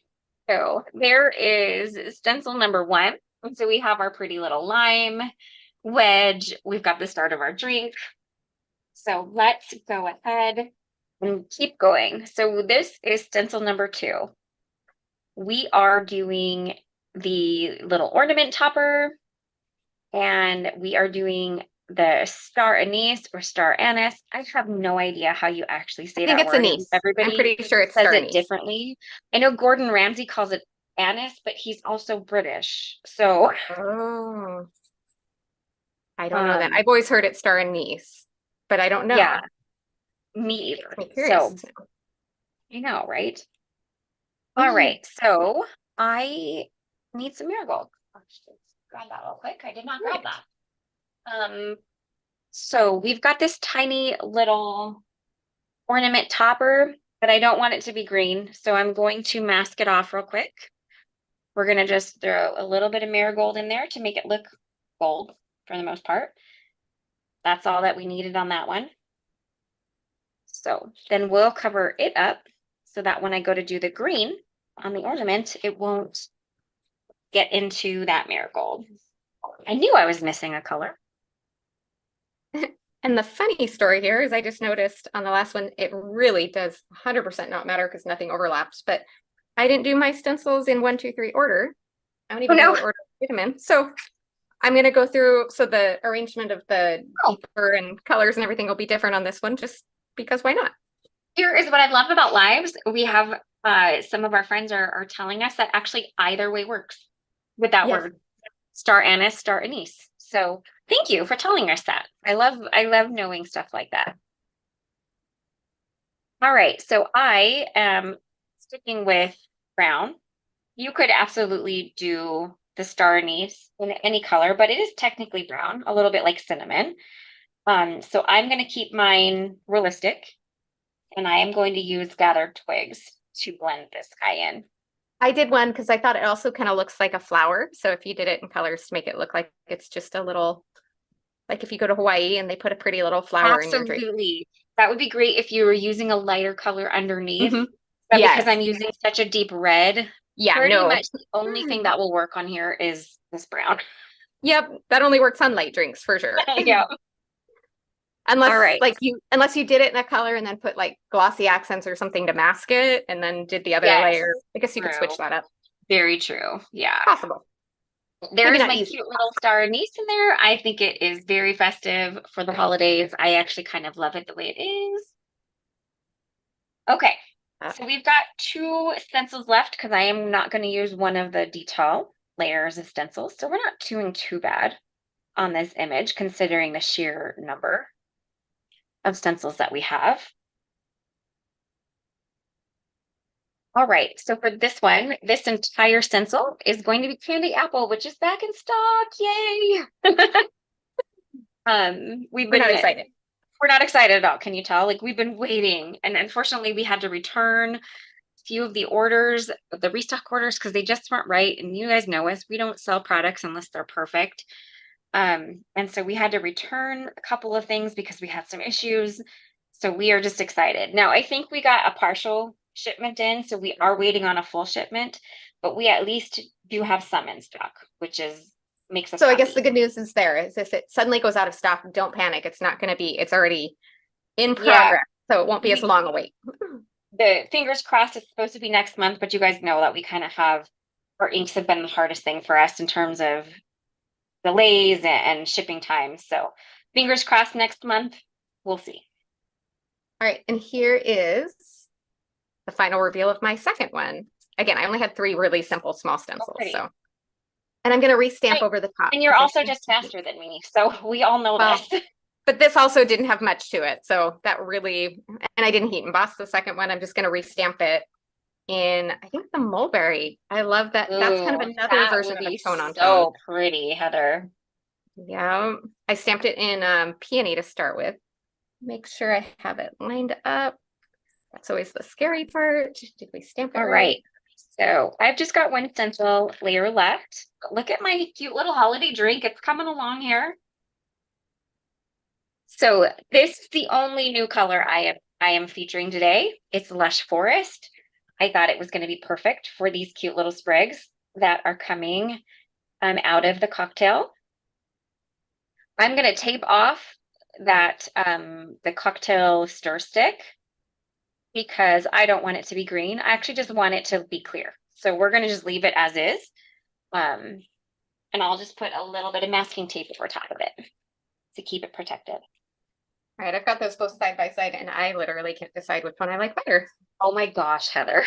So there is stencil number one. So we have our pretty little lime wedge. We've got the start of our drink. So let's go ahead and keep going. So this is stencil number 2. We are doing the little ornament topper, and we are doing the star anise or star anise. I have no idea how you actually say I think that it's word. anise. I'm Everybody pretty sure it's says star it anise. differently. I know Gordon Ramsay calls it anise, but he's also British. So, Oh, I don't know that. um, I've always heard it star anise, but I don't yeah, know. me Makes either. me curious. So, you know, right? All Mm. right. So I need some marigold. Let's grab that real quick. I did not grab Right. that. So we've got this tiny little ornament topper, but I don't want it to be green. So I'm going to mask it off real quick. We're going to just throw a little bit of marigold in there to make it look gold for the most part. That's all that we needed on that one. So then we'll cover it up so that when I go to do the green on the ornament, it won't get into that marigold. I knew I was missing a color. And the funny story here is I just noticed on the last one, it really does 100% not matter because nothing overlaps, but I didn't do my stencils in 1, 2, 3 order. I don't Oh even know no. what order I did them in. So I'm going to go through, so the arrangement of the Oh, deeper and colors and everything will be different on this one, just because why not? here is what I love about lives. We have some of our friends are telling us that actually either way works with that Yes. word. Star anise, star anise. So thank you for telling us that. I love knowing stuff like that. All right, so I am sticking with brown. You could absolutely do the star anise in any color, but it is technically brown, a little bit like cinnamon. So I'm going to keep mine realistic, and I am going to use gathered twigs to blend this guy in. I did one because I thought it also kind of looks like a flower. So if you did it in colors to make it look like it's just a little, like if you go to Hawaii and they put a pretty little flower in your drink. Absolutely. That would be great if you were using a lighter color underneath. Mhm. But because Yes. I'm using such a deep red, Yeah, pretty no. much the only thing that will work on here is this brown. Yep, that only works on light drinks for sure. Yeah. All right. Unless you did it in a color and then put like glossy accents or something to mask it and then did the other Yes. layer. I guess you could switch True. that up. Very true. Yeah. Possible. Maybe There's not my easy. cute little star anise in there. I think it is very festive for the holidays. I actually kind of love it the way it is. Okay. Uh, So we've got 2 stencils left because I am not going to use one of the detail layers of stencils. So we're not doing too bad on this image, considering the sheer number of stencils that we have. All right, so for this one, this entire stencil is going to be candy apple, which is back in stock. Yay! We've we're not been excited. we're not excited at all. Can you tell? Like we've been waiting, and unfortunately, we had to return a few of the orders, the restock orders, because they just weren't right. And you guys know us, we don't sell products unless they're perfect. And so we had to return a couple of things because we had some issues. So we are just excited. Now, I think we got a partial shipment in, so we are waiting on a full shipment, but we at least do have some in stock, which is makes us So I guess the happy. good news is there is if it suddenly goes out of stock, don't panic. It's not going to be, it's already in Yeah, progress. So it won't be as long a wait. the fingers crossed it's supposed to be next month, but you guys know that we kind of have our inks have been the hardest thing for us in terms of delays and shipping times. So fingers crossed next month. We'll see. All right. And here is the final reveal of my second one. Again, I only had 3 really simple small stencils. Pretty. So, and I'm going to restamp over the top. And you're 'cause I also think- just faster than me, so we all know Well, this. but this also didn't have much to it. So that really, and I didn't heat emboss the second one. I'm just going to restamp it in, I think the mulberry. I love that. That's kind of Ooh, another that version would of be tone on tone. so pretty, Heather. Yeah. I stamped it in Peony to start with. Make sure I have it lined up. That's always the scary part. Did we stamp it All right? right. So I've just got one stencil layer left. But look at my cute little holiday drink. It's coming along here. So this is the only new color I am featuring today. It's Lush Forest. I thought it was going to be perfect for these cute little sprigs that are coming out of the cocktail. I'm going to tape off that the cocktail stir stick because I don't want it to be green. I actually just want it to be clear. So we're going to just leave it as is. And I'll just put a little bit of masking tape over top of it to keep it protected. All right, I've got those both side by side, and I literally can't decide which one I like better. Oh my gosh, Heather.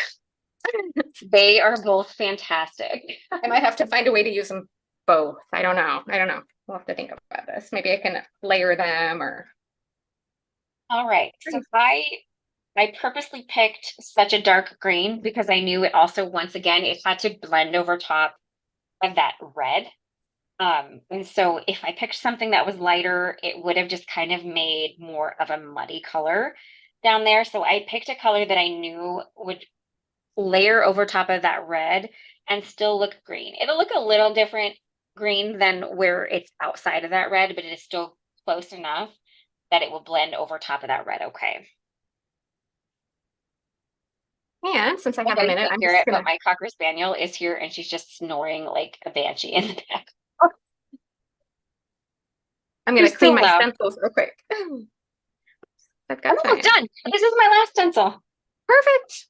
They are both fantastic. I might have to find a way to use them both. I don't know. We'll have to think about this. Maybe I can layer them or. All right. So I purposely picked such a dark green because I knew it also, once again, it had to blend over top of that red. And so if I picked something that was lighter, it would have just kind of made more of a muddy color down there. So I picked a color that I knew would layer over top of that red and still look green. It'll look a little different green than where it's outside of that red, but it is still close enough that it will blend over top of that red. Okay. And since I have I a minute, can't I'm hear just it, but gonna. my Cocker Spaniel is here and she's just snoring like a banshee in the back. I'm gonna She's clean so my loud. stencils real quick. I've I'm got almost time. done. This is my last stencil. Perfect.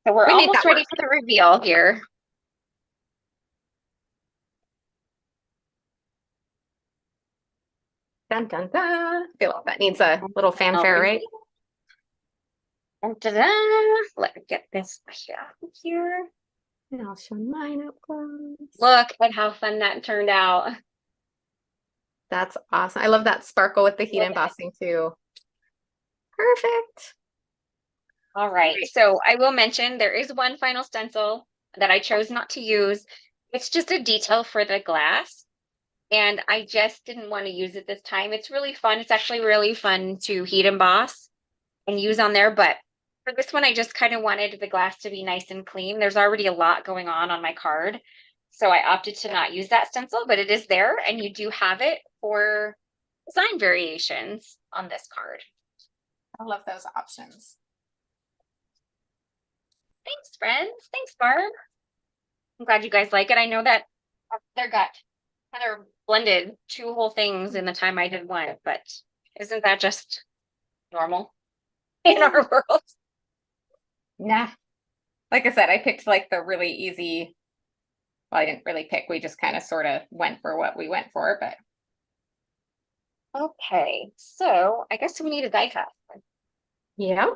So we're We made almost that ready work. for the reveal here. Dun dun dun. I feel like that needs a little fanfare, right? Da-da. Let me get this here. And I'll show mine up close. Look at how fun that turned out. That's awesome. I love that sparkle with the heat embossing too. Perfect. All right. So I will mention there is one final stencil that I chose not to use. It's just a detail for the glass. And I just didn't want to use it this time. It's really fun. It's actually really fun to heat emboss and use on there. But for this one, I just kind of wanted the glass to be nice and clean. There's already a lot going on my card. So I opted to not use that stencil, but it is there. And you do have it for design variations on this card. I love those options. Thanks, friends. Thanks, Barb. I'm glad you guys like it. I know that Heather blended two whole things in the time I did one, but isn't that just normal in our world? Nah. Like I said, I picked like the really easy. Well, I didn't really pick. We just kind of sort of went for what we went for, but. Okay, so I guess we need a die cut. Yep.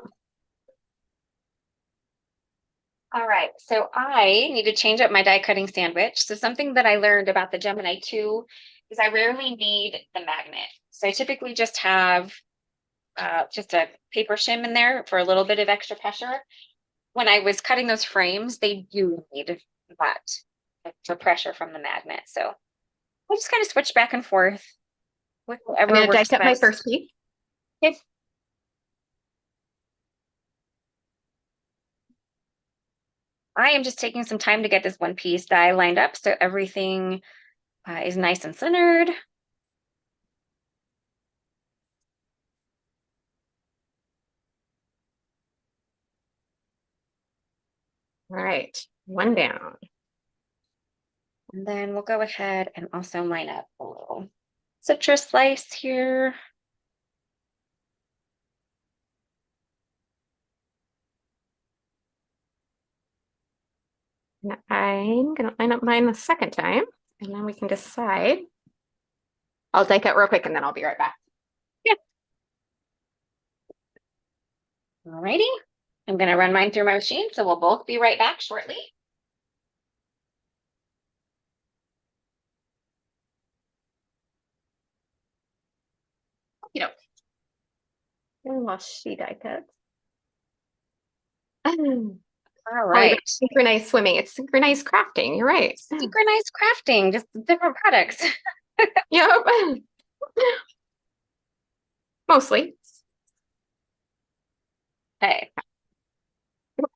All right, so I need to change up my die cutting sandwich. So something that I learned about the Gemini 2 is I rarely need the magnet. So I typically just have just a paper shim in there for a little bit of extra pressure. When I was cutting those frames, they do need that extra pressure from the magnet. So I just kind of switch back and forth with I'm whatever going to die works cut my best. first piece. Okay. I am just taking some time to get this one piece die lined up so everything is nice and centered. All right, one down. And then we'll go ahead and also line up a little citrus slice here. And I'm going to line up mine the second time, and then we can decide. I'll die cut real quick, and then I'll be right back. Yeah. Alrighty. I'm going to run mine through my machine, so we'll both be right back shortly. You know. And while she die cuts. All right. Synchronized swimming. It's synchronized crafting. You're right. Synchronized crafting, just different products. Yep. Mostly. Okay.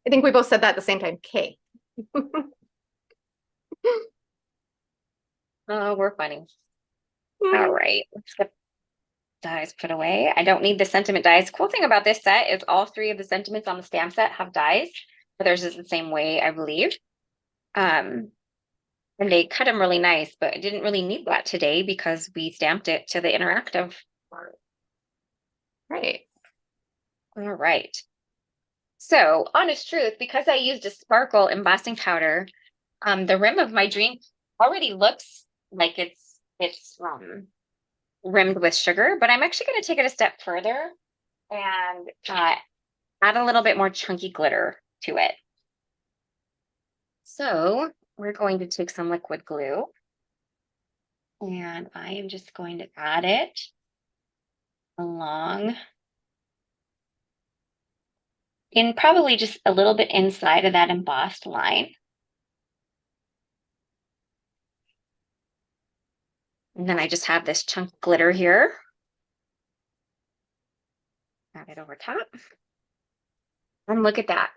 I think we both said that at the same time. K. Oh, we're funny. All right. Let's get dies put away. I don't need the sentiment dies. Cool thing about this set is all three of the sentiments on the stamp set have dies. But theirs is the same way, I believe. And they cut them really nice, but I didn't really need that today because we stamped it to the interactive part. Right. All right. So, honest truth, because I used a sparkle embossing powder, the rim of my drink already looks like it's rimmed with sugar, but I'm actually going to take it a step further and add a little bit more chunky glitter to it. So we're going to take some liquid glue and I am just going to add it along in probably just a little bit inside of that embossed line. And then I just have this chunk of glitter here. Add it over top. And look at that.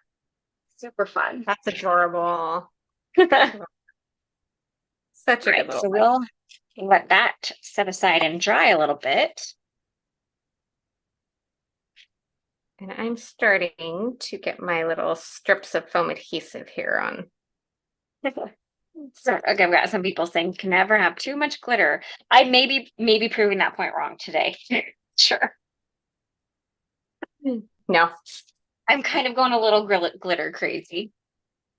Super fun. That's adorable. Such a good little So we'll let that set aside and dry a little bit. And I'm starting to get my little strips of foam adhesive here on. So, okay, I've got some people saying can never have too much glitter. I maybe proving that point wrong today. Sure. No. I'm kind of going a little glitter crazy.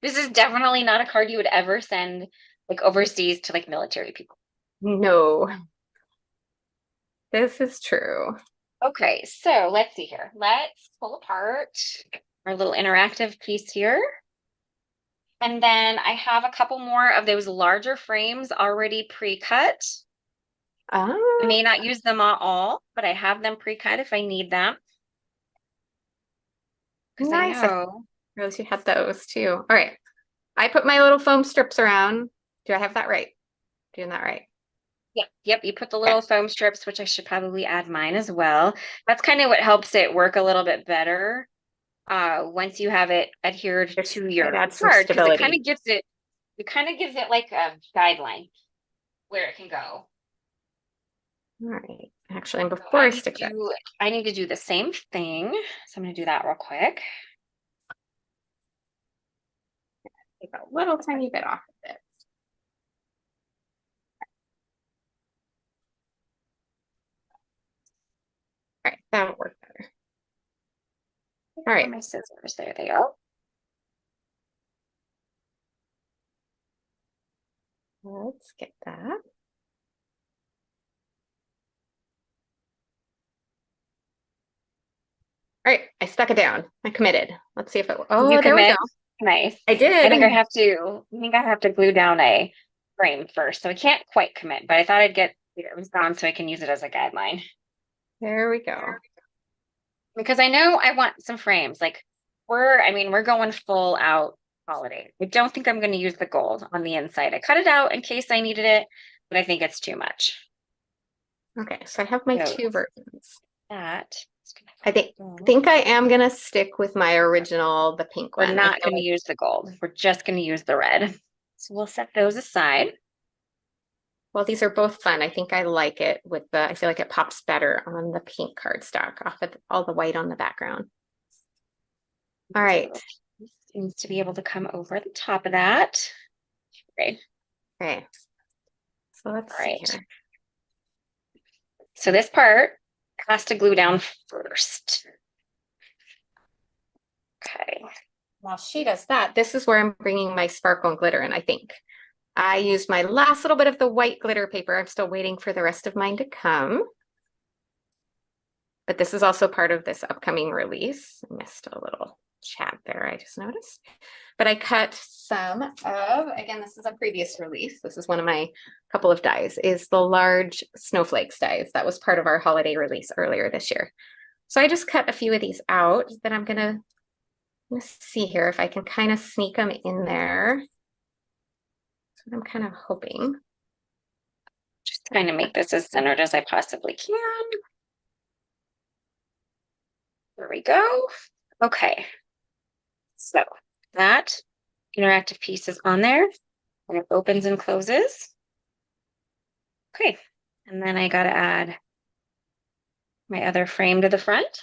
This is definitely not a card you would ever send like overseas to like military people. No. This is true. Okay, so let's see here. Let's pull apart our little interactive piece here. And then I have a couple more of those larger frames already pre-cut. I may not use them all, but I have them pre-cut if I need them. Because Nice. I know. Realize you had those too. All right. I put my little foam strips around. Do I have that right? Doing that right? Yep, you put the little foam strips, which I should probably add mine as well. That's kind of what helps it work a little bit better. Once you have it adhered to your card, because it kind of gives it like a guideline where it can go. All right. Actually, and before I stick that, I need to do the same thing. So I'm going to do that real quick. take a little tiny bit off of it. All right, that'll work better. All right. My scissors, there they go. Let's get that. All right, I stuck it down. I committed. Let's see if it. Oh, there we go. Nice. I did. I think I have to glue down a frame first, so I can't quite commit. But I thought I'd get it was gone so I can use it as a guideline. There we go. Because I know I want some frames. Like we're going full out holiday. I don't think I'm going to use the gold on the inside. I cut it out in case I needed it, but I think it's too much. Okay, so I have my two versions. I think I am gonna stick with my original, the pink one. We're not going to use the gold. We're just going to use the red. So we'll set those aside. Well, these are both fun. I think I like it with I feel like it pops better on the pink cardstock off of all the white on the background. All right. Seems to be able to come over the top of that. Okay. Okay. So let's see here. So this part has to glue down first. Okay. While she does that, this is where I'm bringing my sparkle and glitter in, I think. I used my last little bit of the white glitter paper. I'm still waiting for the rest of mine to come. But this is also part of this upcoming release. I missed a little chat there, I just noticed. But I cut some of, again, this is a previous release. This is one of my couple of dies, is the large snowflakes dies. That was part of our holiday release earlier this year. So I just cut a few of these out that I'm gonna see here if I can kind of sneak them in there. That's what I'm kind of hoping. Just trying to make this as centered as I possibly can. There we go. Okay. So that interactive piece is on there and it opens and closes. Okay. And then I got to add my other frame to the front.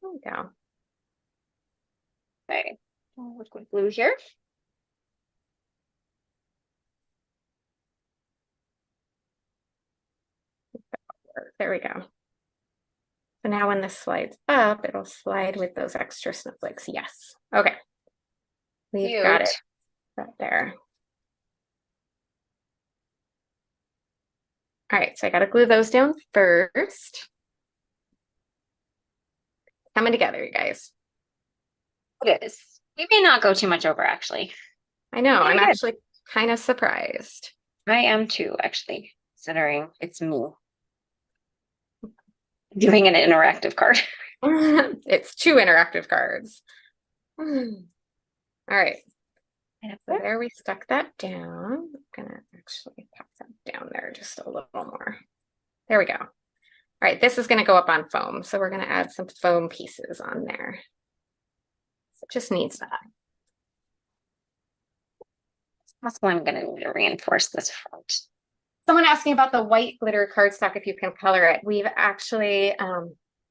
There we go. Okay. Liquid glue here. There we go. So now when this slides up, it'll slide with those extra snowflakes. Yes. Okay. We've got it right there. All right, so I got to glue those down first. Coming together, you guys. It is. We may not go too much over, actually. I know, Very I'm good. actually kind of surprised. I am too, actually, considering it's me doing an interactive card. It's 2 interactive cards. All right. So there we stuck that down. I'm gonna actually pop that down there just a little more. There we go. All right, this is gonna go up on foam. So we're gonna add some foam pieces on there. So it just needs that. That's why I'm going to need to reinforce this front. Someone asking about the white glitter cardstock, if you can color it. We've actually,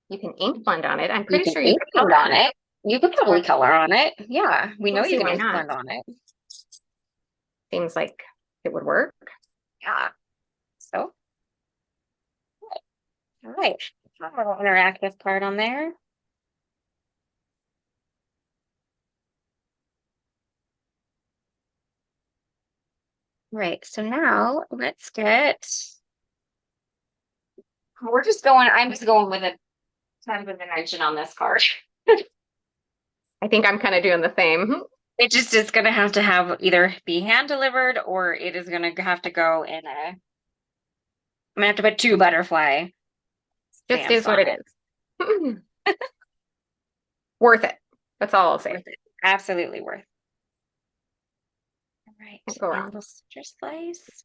you can ink blend on it. I'm pretty sure you ink can blend on it. You could probably color on it. Yeah, we know We'll see, you why can not? blend on it. Seems like it would work. Yeah. So, all right. A little interactive card on there. Right. So now let's get. We're just going. I'm just going with a 10th of dimension on this card. I think I'm kind of doing the same. It just is going to have either be hand delivered or it is going to have to go in a. I'm gonna have to put 2 butterfly. Just is what it is. Worth it. That's all I'll say. Worth it. Absolutely worth it. All right. Can't go wrong. Little citrus slice.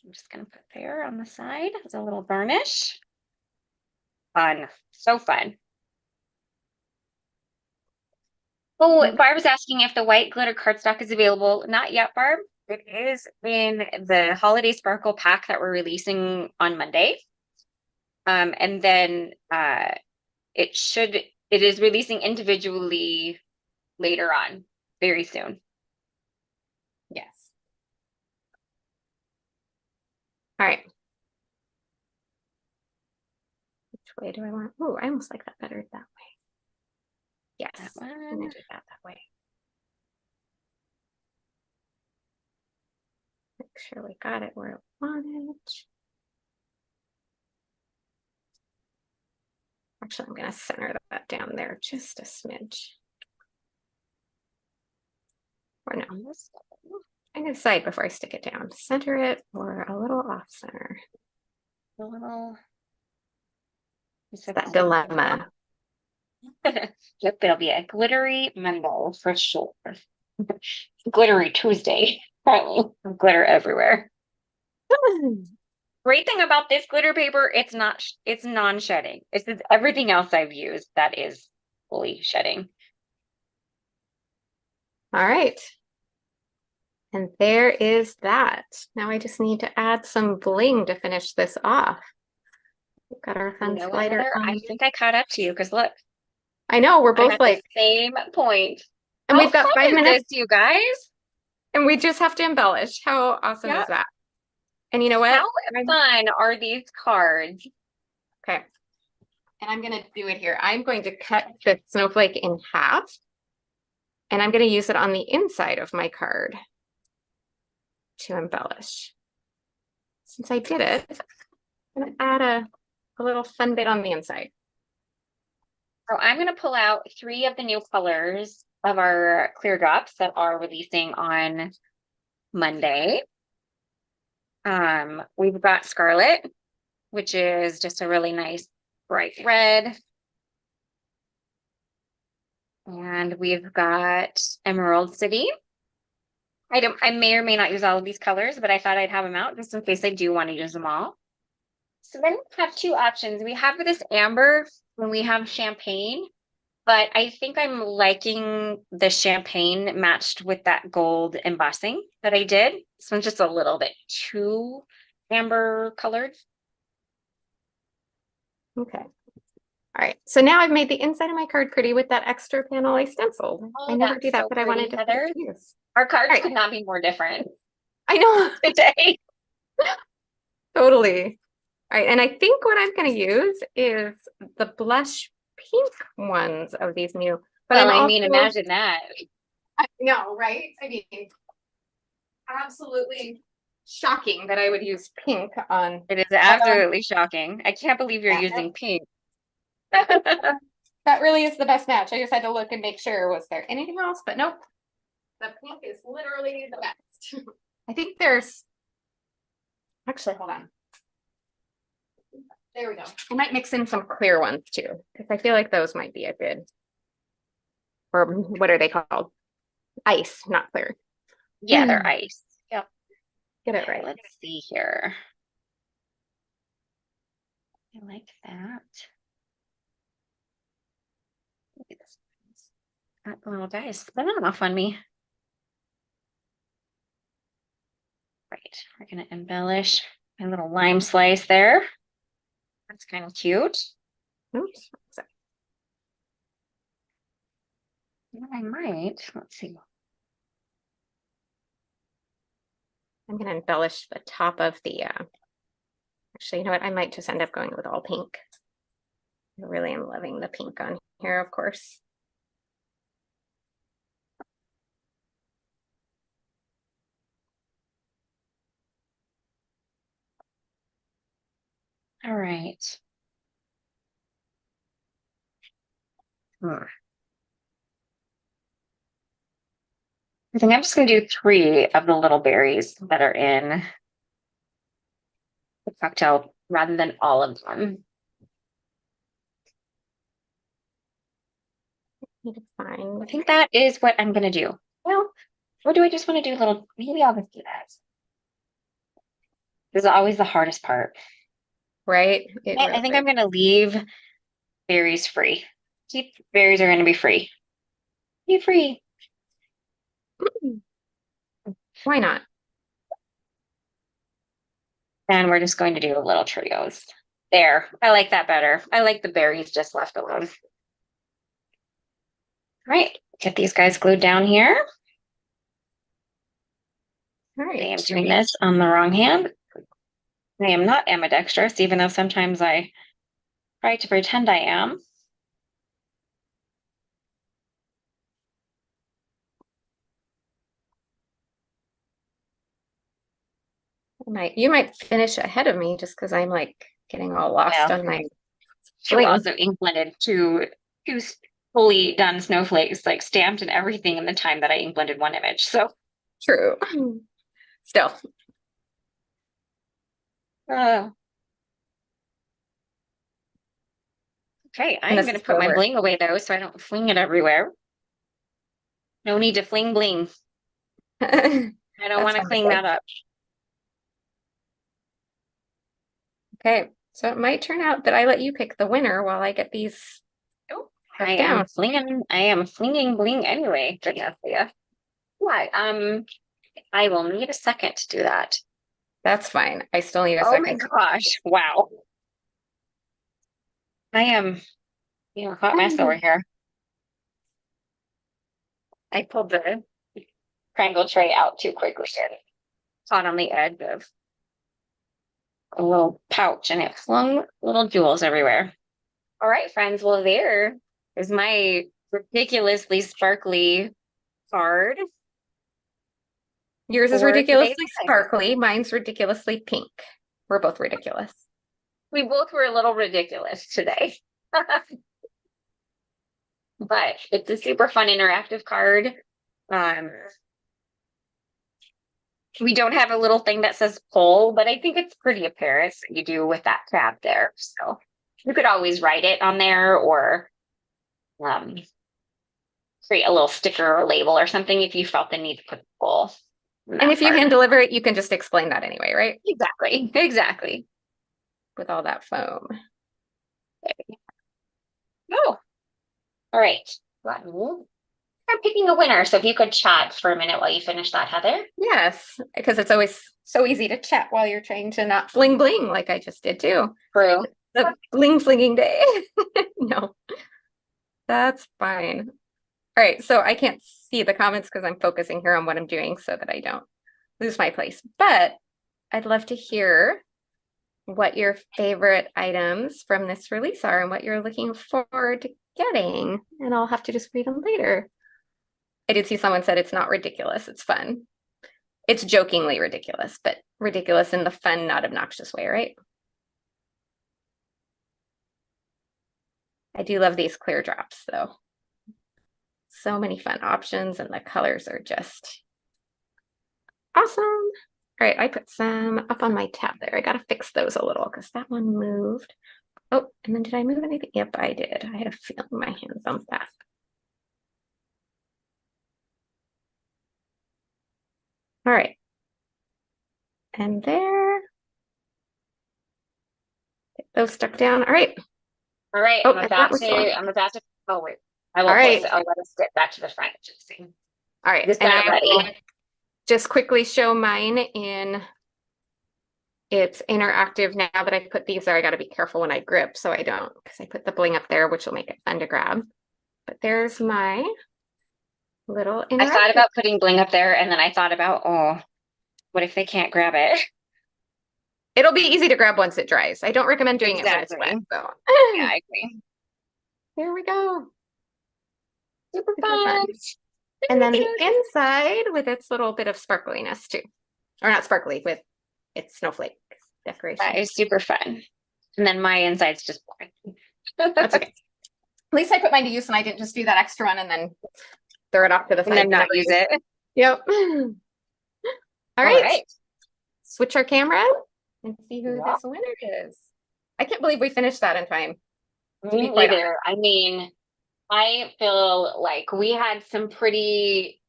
I'm just gonna put there on the side as a little varnish. Fun. So fun. Oh, Barb was asking if the white glitter cardstock is available. Not yet, Barb. It is in the Holiday Sparkle pack that we're releasing on Monday. And then it is releasing individually later on, very soon. Yes. All right. Which way do I want? Oh, I almost like that better that way. Yes. That I'm one. gonna do that way. Make sure we got it where I want it. Actually, I'm gonna center that down there just a smidge. Or no. I'm gonna decide before I stick it down. Center it or a little off center. A little. It's that dilemma. Yep, it'll be a glittery Monday for sure. Glittery Tuesday. Apparently, glitter everywhere. Great thing about this glitter paper, it's non-shedding. It's just everything else I've used that is fully shedding. All right. And there is that. Now I just need to add some bling to finish this off. We've got our fun slider on. I think I caught up to you because look. I know, we're both like the same point. And we've got 5 minutes, you guys. And we just have to embellish. How awesome is that? And you know what? How fun are these cards? Okay. And I'm going to do it here. I'm going to cut the snowflake in half. And I'm going to use it on the inside of my card to embellish. Since I did it, I'm going to add a little fun bit on the inside. So I'm going to pull out 3 of the new colors of our clear drops that are releasing on Monday. We've got Scarlet, which is just a really nice bright red. And we've got Emerald City. I may or may not use all of these colors, but I thought I'd have them out just in case I do want to use them all. So then we have 2 options. We have this amber and we have champagne, but I think I'm liking the champagne matched with that gold embossing that I did. This one's just a little bit too amber colored. Okay. All right. So now I've made the inside of my card pretty with that extra panel I stenciled. I never do that, but I wanted to Heather. use. Our cards could not be more different. I know. Today. Totally. All right, and I think what I'm going to use is the blush pink ones of these new, but Well, I'm I also, mean, imagine that. I know, right? I mean, absolutely shocking that I would use pink on, It is although absolutely shocking. I can't believe you're using pink. that really is the best match. I just had to look and make sure, was there anything else? But nope, the pink is literally the best. I think there's, actually, hold on. There we go. I might mix in some clear ones too, because I feel like those might be a good, or what are they called? Ice, not clear. Yeah, they're ice. Yep. Get it right. Let's see here. I like that. Look at this. That little guy's spinning off on me. Right, we're gonna embellish my little lime slice there. That's kind of cute. Oops. Sorry. I might, let's see. I'm going to embellish the top of the, actually, you know what? I might just end up going with all pink. I really am loving the pink on here, of course. All right. I think I'm just gonna do 3 of the little berries that are in the cocktail rather than all of them. It's fine. I think that is what I'm gonna do. Well, or do I just want to do little, maybe I'll just do that. This is always the hardest part. Right? I think I'm gonna leave berries free. Keep berries are gonna be free. Be free. Why not? And we're just going to do little trios. There, I like that better. I like the berries just left alone. All right, get these guys glued down here. All I am right. doing this on the wrong hand. I am not ambidextrous, even though sometimes I try to pretend I am. You might finish ahead of me just because I'm like getting all lost Well, on my she bling. also ink blended two fully done snowflakes, like stamped and everything in the time that I ink blended one image. So True. Still. uh, okay, And I'm this gonna is put where my we're bling away though, so I don't fling it everywhere. No need to fling bling. I don't want to fun to clean say. that up. Okay. So it might turn out that I let you pick the winner while I get these Oh, stuff down. I am flinging bling anyway. Goodness, yeah. Why? I will need a second to do that. That's fine. I still need a Oh my second. gosh! Wow, I am, hot mess over here. I pulled the triangle tray out too quickly and caught on the edge of a little pouch, and it flung little jewels everywhere. All right, friends. Well, there is my ridiculously sparkly card Yours is for today's ridiculously live. sparkly. Mine's ridiculously pink. We're both ridiculous. We both were a little ridiculous today. But it's a super fun interactive card. Um, we don't have a little thing that says poll, but I think it's pretty apparent that you do with that tab there. So you could always write it on there or um, create a little sticker or label or something if you felt the need to put the poll. And if you hand deliver it, you can just explain that anyway, right? Exactly. Exactly. With all that foam. Oh, all right. I'm picking a winner. So if you could chat for a minute while you finish that, Heather. Yes, because it's always so easy to chat while you're trying to not bling bling like I just did too. True. The bling flinging day. No, that's fine. All right, so I can't see the comments because I'm focusing here on what I'm doing so that I don't lose my place. But I'd love to hear what your favorite items from this release are and what you're looking forward to getting. And I'll have to just read them later. I did see someone said it's not ridiculous, it's fun. It's jokingly ridiculous, but ridiculous in the fun, not obnoxious way, right? I do love these clear drops though. So many fun options and the colors are just awesome. All right, I put some up on my tab there. I gotta fix those a little because that one moved. Oh, and then did I move anything? Yep, I did. I had a feeling my hands on that. All right. And there. Get those stuck down. All right. All right, Oh, and that was the one. I'm about to, oh wait, I will All right. I'll let us get back to the front. Just see. All right. Just And got it I will ready. just quickly show mine in it's interactive. Now that I put these there, I got to be careful when I grip so I don't, because I put the bling up there, which will make it fun to grab. But there's my little interactive. I thought about putting bling up there, and then I thought about, oh, what if they can't grab it? It'll be easy to grab once it dries. I don't recommend doing it when it's wet. So Yeah, I agree. there we go. Super Super fun. fun. And then the inside with its little bit of sparkliness too. Or not sparkly, with its snowflake decoration. That is super fun. And then my inside's just boring. That's okay. At least I put mine to use and I didn't just do that extra one and then throw it off to the side. And then not use it. Yep. All right. Switch our camera and see who this winner is. I can't believe we finished that in time. Me neither. I mean, I feel like we had some pretty,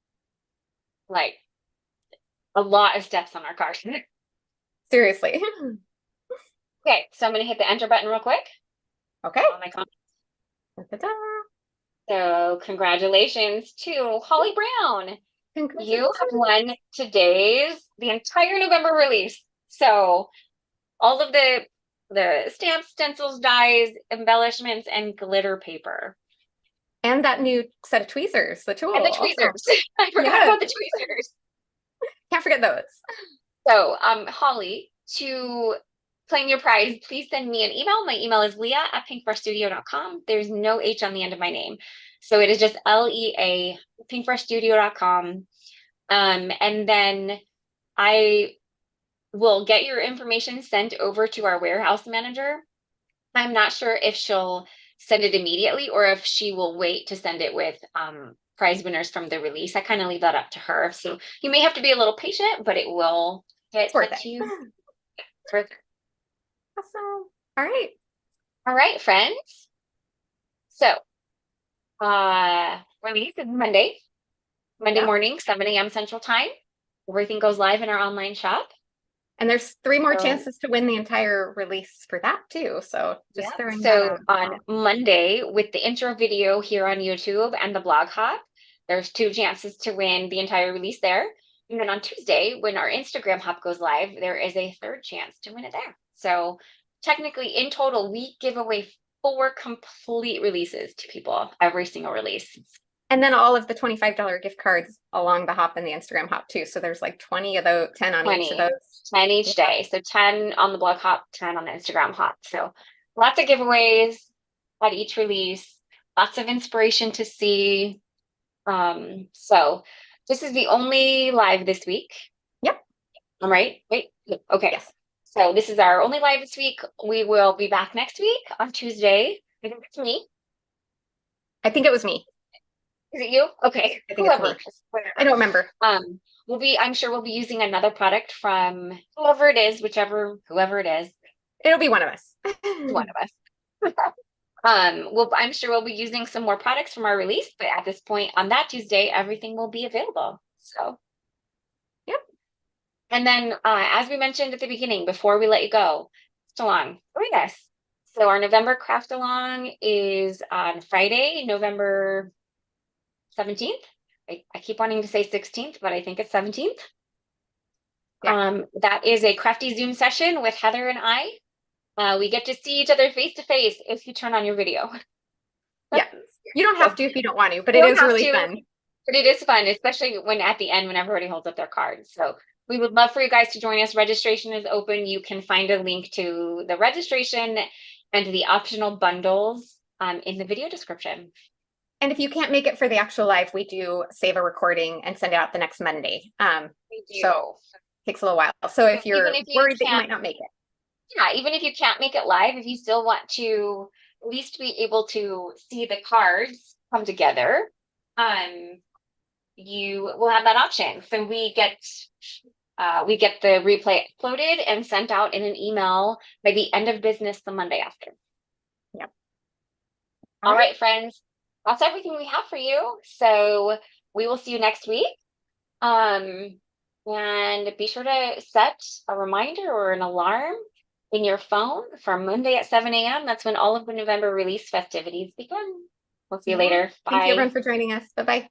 like, a lot of steps on our car. Seriously. Okay, so I'm going to hit the enter button real quick. Okay. On my comment. So congratulations to Holly Brown. You have won the entire November release. So all of the stamps, stencils, dies, embellishments, and glitter paper. And that new set of tweezers, the tool. And the tweezers. I forgot about the tweezers. Can't forget those. So, Holly, to claim your prize, please send me an email. My email is leah@pinkfreshstudio.com. There's no H on the end of my name. So it is just LEA, pinkfreshstudio.com. And then I will get your information sent over to our warehouse manager. I'm not sure if she'll send it immediately or if she will wait to send it with prize winners from the release. I kind of leave that up to her. So you may have to be a little patient, but it will get to you. Awesome. All right. All right, friends. So release is Monday morning, 7 a.m. Central Time. Everything goes live in our online shop. And there's 3 more chances to win the entire release for that too. So just throwing that out. On Monday, with the intro video here on YouTube and the blog hop, there's 2 chances to win the entire release there. And then on Tuesday, when our Instagram hop goes live, there is a 3rd chance to win it there. So technically, in total, we give away 4 complete releases to people every single release. And then all of the $25 gift cards along the hop and the Instagram hop too. So there's like 20 of those, 10 on each of those. 10 each day. So 10 on the blog hop, 10 on the Instagram hop. So lots of giveaways at each release, lots of inspiration to see. So this is the only live this week. Yep. I'm right. Wait. Okay. Yes. So this is our only live this week. We will be back next week on Tuesday. I think it's me. I think it was me. Is it you? Okay. I think it's me. I don't remember. I'm sure we'll be using another product from whoever it is, whoever it is. It'll be one of us. One of us. I'm sure we'll be using some more products from our release, but at this point on that Tuesday, everything will be available. So, yep. And then, as we mentioned at the beginning, before we let you go, along, join us. So our November craft along is on Friday, November 17th. I keep wanting to say 16th, but I think it's 17th. Yeah. That is a crafty Zoom session with Heather and I. We get to see each other face to face if you turn on your video. Yeah, you don't have to if you don't want to, but it is really fun. But it is fun, especially when at the end, when everybody holds up their cards. So we would love for you guys to join us. Registration is open. You can find a link to the registration and the optional bundles in the video description. And if you can't make it for the actual live, we do save a recording and send it out the next Monday. We do. So it takes a little while. So if you're Even if you worried that you can't- might not make it. Yeah, even if you can't make it live, if you still want to at least be able to see the cards come together, you will have that option. So we get the replay uploaded and sent out in an email by the end of business the Monday after. Yep. All right, friends. That's everything we have for you. So we will see you next week. And be sure to set a reminder or an alarm in your phone for Monday at 7 a.m. That's when all of the November release festivities begin. We'll see you later. Bye. Thank you everyone for joining us. Bye-bye.